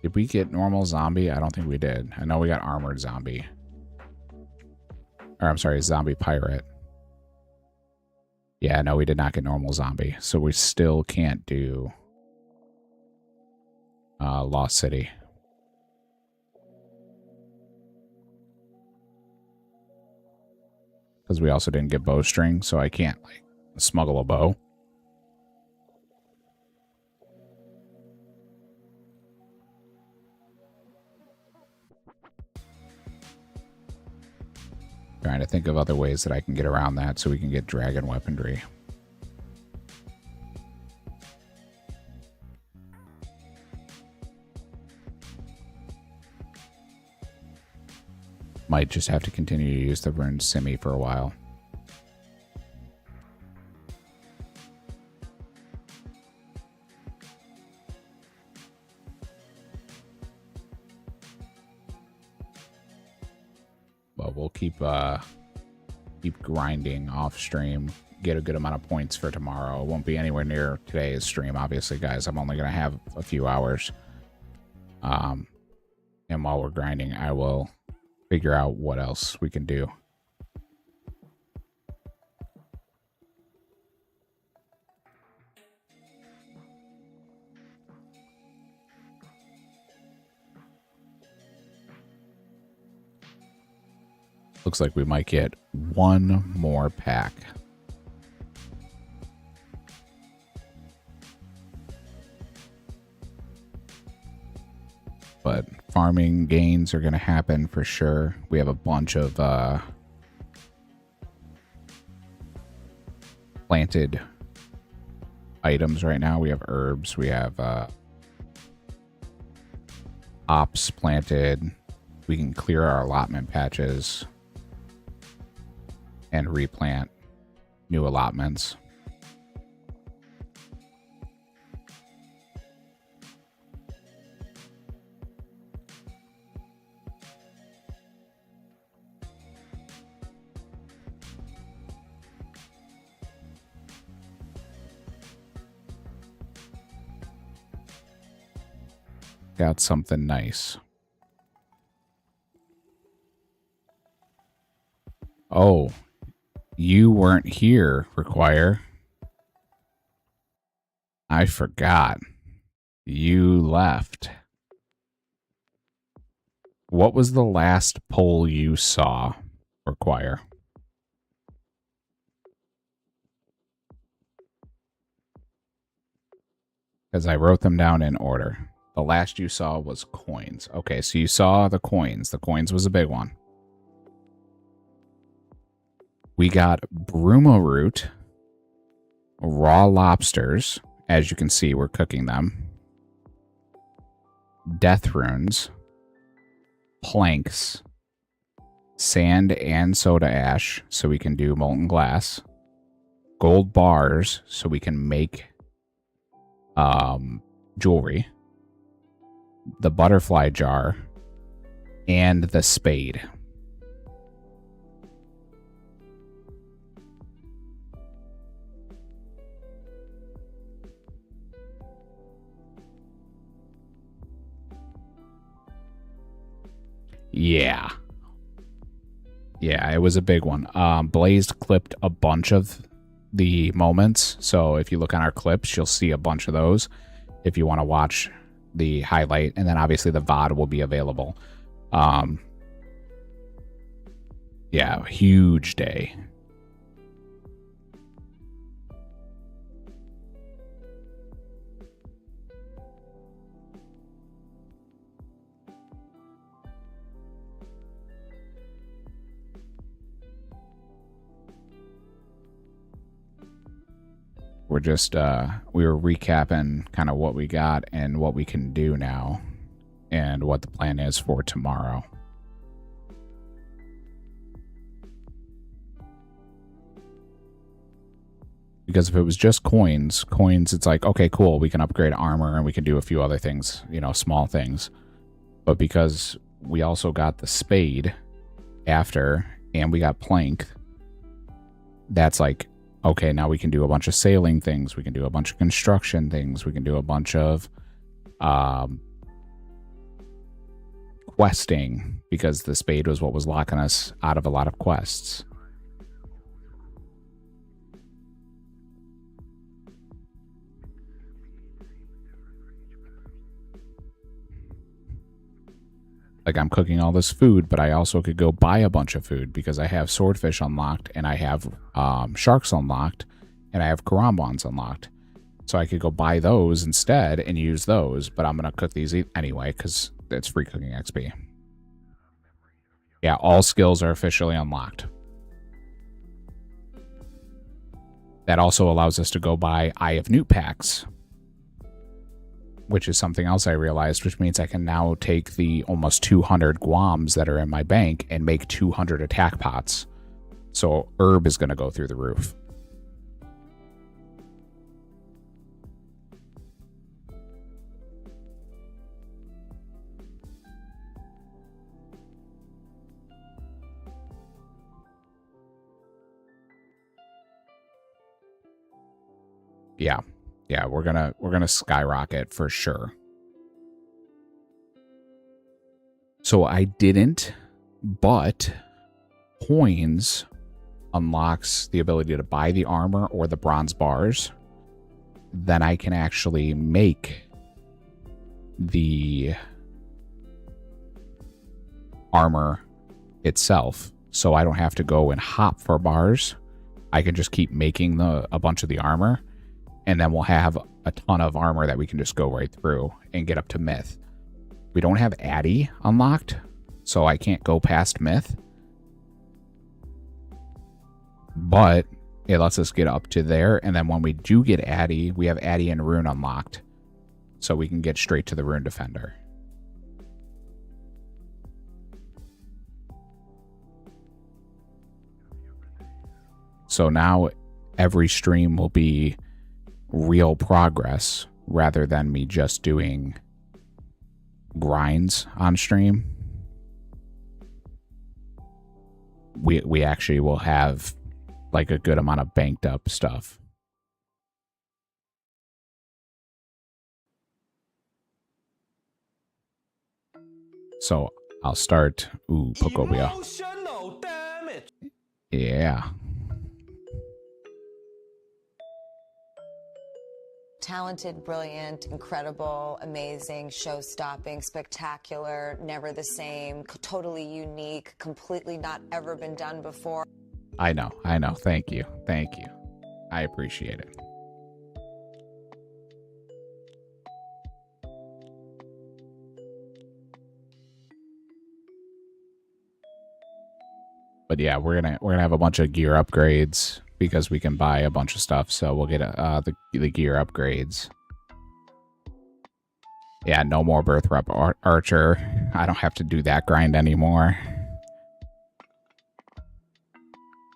Did we get normal zombie? I don't think we did. I know we got armored zombie. Or I'm sorry, zombie pirate. Yeah, no, we did not get normal zombie. So we still can't do Lost City. Because we also didn't get bowstring, so I can't like smuggle a bow. Trying to think of other ways that I can get around that so we can get dragon weaponry. Might just have to continue to use the rune simi for a while. But we'll keep grinding off stream, get a good amount of points for tomorrow. It won't be anywhere near today's stream, obviously, guys. I'm only gonna have a few hours. And while we're grinding, I will figure out what else we can do. Looks like we might get one more pack. But farming gains are going to happen for sure. We have a bunch of planted items right now. We have herbs. We have hops planted. We can clear our allotment patches and replant new allotments. Got something nice. Oh, you weren't here, Require. I forgot. You left. What was the last poll you saw, Require? Because I wrote them down in order. The last you saw was coins. Okay, so you saw the coins. The coins was a big one. We got bruma root, raw lobsters. As you can see, we're cooking them. Death runes, planks, sand and soda ash, so we can do molten glass. Gold bars, so we can make jewelry. The butterfly jar, and the spade. Yeah. Yeah, it was a big one. Blazed clipped a bunch of the moments. So if you look on our clips, you'll see a bunch of those if you want to watch the highlight. And then obviously the VOD will be available. Yeah, huge day. We're just we were recapping kind of what we got and what we can do now and what the plan is for tomorrow. Because if it was just coins, it's like, okay, cool, we can upgrade armor and we can do a few other things, you know, small things. But because we also got the spade after and we got plank, that's like, okay, now we can do a bunch of sailing things. We can do a bunch of construction things. We can do a bunch of questing, because the spade was what was locking us out of a lot of quests. Like, I'm cooking all this food, but I also could go buy a bunch of food because I have swordfish unlocked and I have sharks unlocked and I have karambans unlocked. So I could go buy those instead and use those, but I'm going to cook these anyway because it's free cooking XP. Yeah, all skills are officially unlocked. That also allows us to go buy Eye of Newt packs, which is something else I realized, which means I can now take the almost 200 guams that are in my bank and make 200 attack pots. So herb is going to go through the roof. Yeah. Yeah, we're gonna skyrocket for sure. So I didn't, but coins unlocks the ability to buy the armor or the bronze bars. Then I can actually make the armor itself, so I don't have to go and hop for bars. I can just keep making a bunch of the armor, and then we'll have a ton of armor that we can just go right through and get up to myth. We don't have Addy unlocked, so I can't go past myth. But it lets us get up to there, and then when we do get Addy, we have Addy and Rune unlocked, so we can get straight to the Rune Defender. So now every stream will be real progress rather than me just doing grinds on stream. We actually will have like a good amount of banked up stuff. So I'll start. Ooh, Pokobia. Emotional damage. Yeah. Talented, brilliant, incredible, amazing, show-stopping, spectacular, never the same, totally unique, completely not ever been done before. I know. Thank you. I appreciate it. But yeah, we're gonna have a bunch of gear upgrades because we can buy a bunch of stuff. So we'll get the gear upgrades. Yeah, no more birth rep archer. I don't have to do that grind anymore.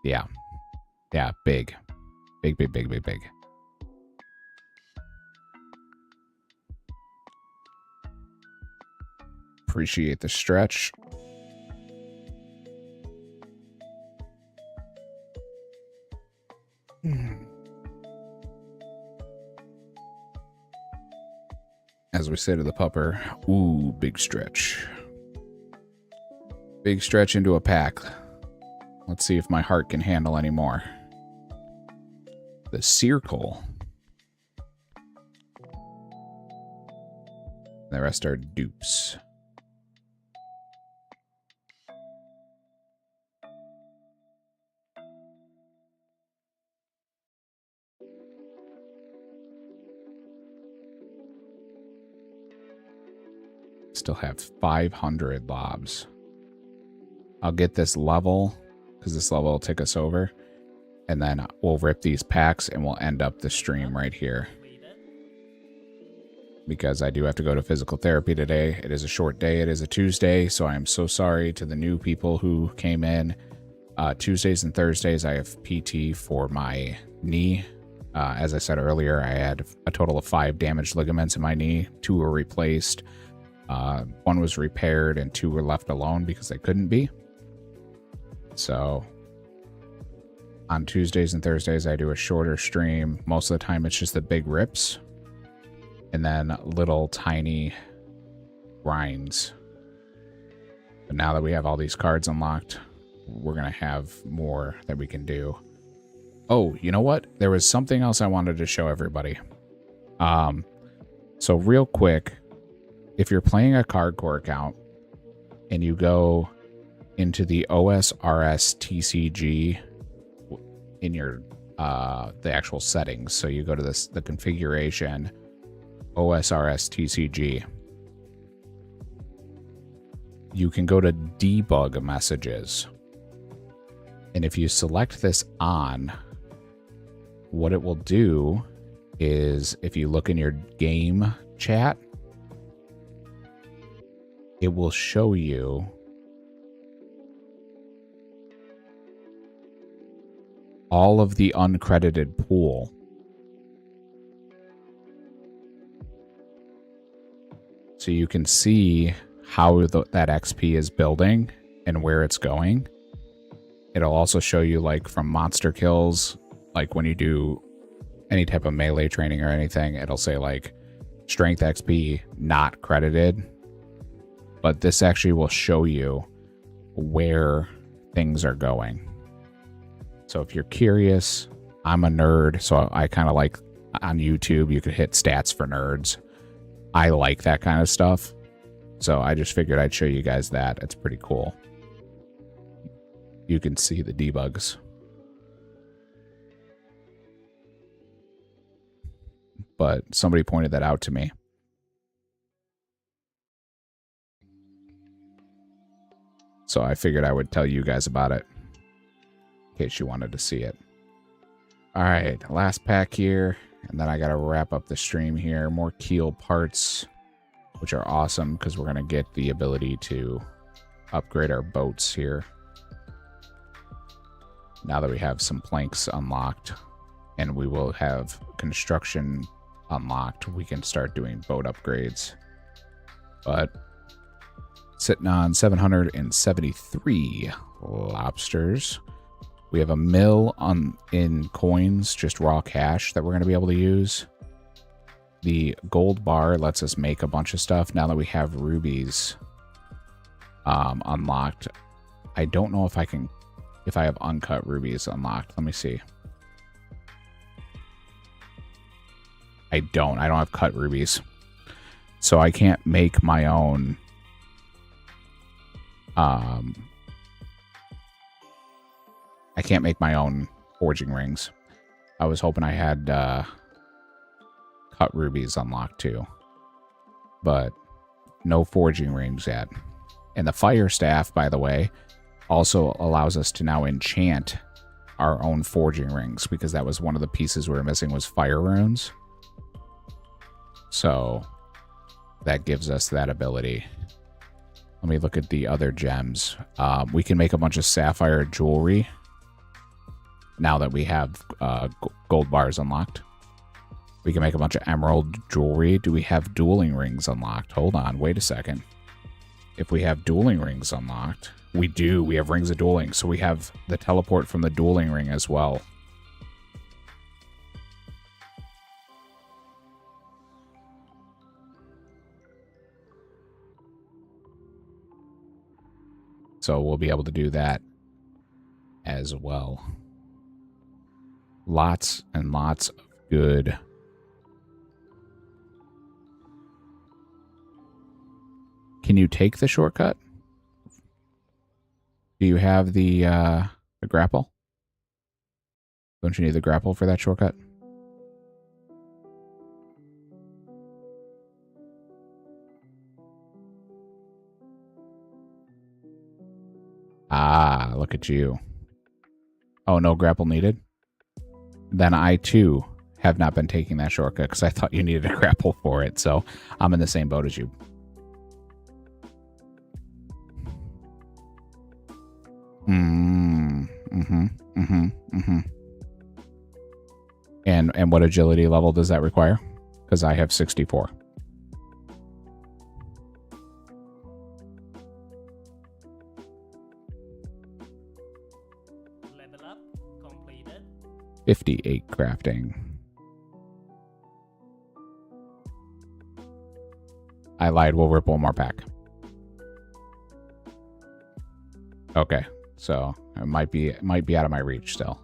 Yeah, big. Appreciate the stretch. As we say to the pupper, ooh, big stretch. Big stretch into a pack. Let's see if my heart can handle any more. The circle. The rest are dupes. Still have 500 lobs. I'll get this level, because this level will take us over. And then we'll rip these packs and we'll end up the stream right here. Because I do have to go to physical therapy today. It is a short day. It is a Tuesday. So I am so sorry to the new people who came in. Tuesdays and Thursdays, I have PT for my knee. As I said earlier, I had a total of 5 damaged ligaments in my knee. 2 were replaced. 1 was repaired and 2 were left alone because they couldn't be. So on Tuesdays and Thursdays, I do a shorter stream. Most of the time, it's just the big rips. And then little tiny grinds. But now that we have all these cards unlocked, we're going to have more that we can do. Oh, you know what? There was something else I wanted to show everybody. So real quick, if you're playing a Cardcore account and you go into the OSRS TCG in your the actual settings, so you go to the configuration OSRS TCG, you can go to debug messages, and if you select this on, what it will do is if you look in your game chat, it will show you all of the uncredited pool. So you can see how that XP is building and where it's going. It'll also show you, like, from monster kills, like when you do any type of melee training or anything, it'll say like strength XP not credited. But this actually will show you where things are going. So if you're curious, I'm a nerd, so I kind of like on YouTube, you could hit stats for nerds. I like that kind of stuff. So I just figured I'd show you guys that. It's pretty cool. You can see the debugs. But somebody pointed that out to me. So I figured I would tell you guys about it in case you wanted to see it. All right, last pack here, and then I got to wrap up the stream here. More keel parts, which are awesome because we're going to get the ability to upgrade our boats here. Now that we have some planks unlocked and we will have construction unlocked, we can start doing boat upgrades. But sitting on 773 lobsters. We have a mill in coins, just raw cash that we're going to be able to use. The gold bar lets us make a bunch of stuff now that we have rubies unlocked. I don't know if I have uncut rubies unlocked. Let me see. I don't have cut rubies. So I can't make my own I can't make my own forging rings. I was hoping I had cut rubies unlocked too. But no forging rings yet. And the fire staff, by the way, also allows us to now enchant our own forging rings, because that was one of the pieces we were missing, was fire runes. So that gives us that ability. Let me look at the other gems. We can make a bunch of sapphire jewelry now that we have gold bars unlocked. We can make a bunch of emerald jewelry. Do we have dueling rings unlocked? Hold on, wait a second. If we have dueling rings unlocked, we do. We have rings of dueling. So we have the teleport from the dueling ring as well. So we'll be able to do that as well. Lots and lots of good. Can you take the shortcut? Do you have the grapple? Don't you need the grapple for that shortcut? Ah, look at you. Oh, no grapple needed? Then I, too, have not been taking that shortcut because I thought you needed a grapple for it. So I'm in the same boat as you. And what agility level does that require? Because I have 64. Level up completed. 58 crafting. I lied. We'll rip one more pack. Okay, so it might be out of my reach still.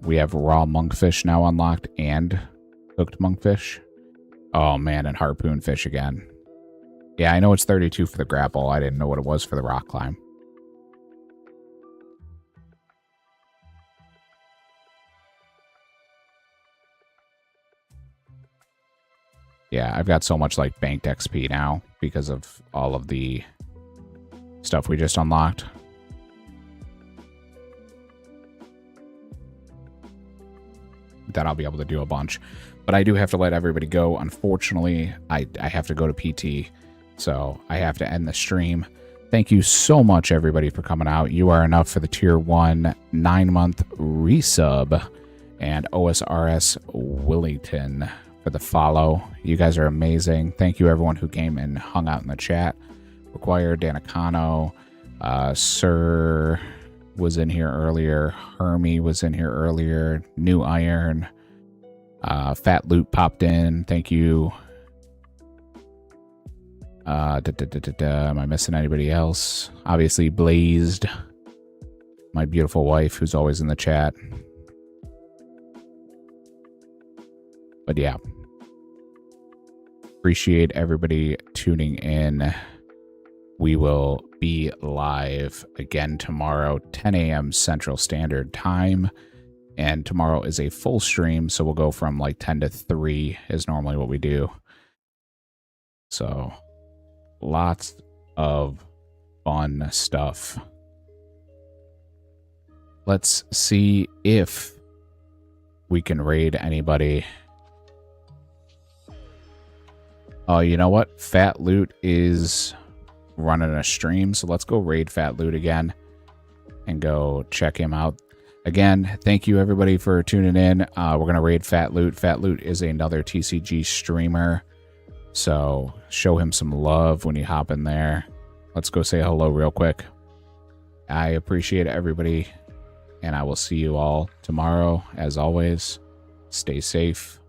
We have raw monkfish now unlocked and cooked monkfish. Oh man, and harpoon fish again. Yeah, I know it's 32 for the grapple. I didn't know what it was for the rock climb. Yeah, I've got so much like banked XP now because of all of the stuff we just unlocked. That I'll be able to do a bunch. But I do have to let everybody go. Unfortunately, I have to go to PT, so I have to end the stream. Thank you so much, everybody, for coming out. You are enough for the Tier 1 9-month resub. And OSRS Willington for the follow. You guys are amazing. Thank you, everyone who came and hung out in the chat. Required Danicano, Sir was in here earlier. Hermie was in here earlier. New Iron. Fat Loot popped in. Thank you. Am I missing anybody else? Obviously, Blazed. My beautiful wife, who's always in the chat. But yeah. Appreciate everybody tuning in. We will be live again tomorrow, 10 a.m. Central Standard Time. And tomorrow is a full stream, so we'll go from like 10 to 3 is normally what we do. So, lots of fun stuff. Let's see if we can raid anybody. Oh, you know what? Fat Loot is running a stream, so let's go raid Fat Loot again and go check him out. Again, thank you everybody for tuning in. We're going to raid Fat Loot. Fat Loot is another TCG streamer, so show him some love when you hop in there. Let's go say hello real quick. I appreciate everybody, and I will see you all tomorrow. As always, stay safe.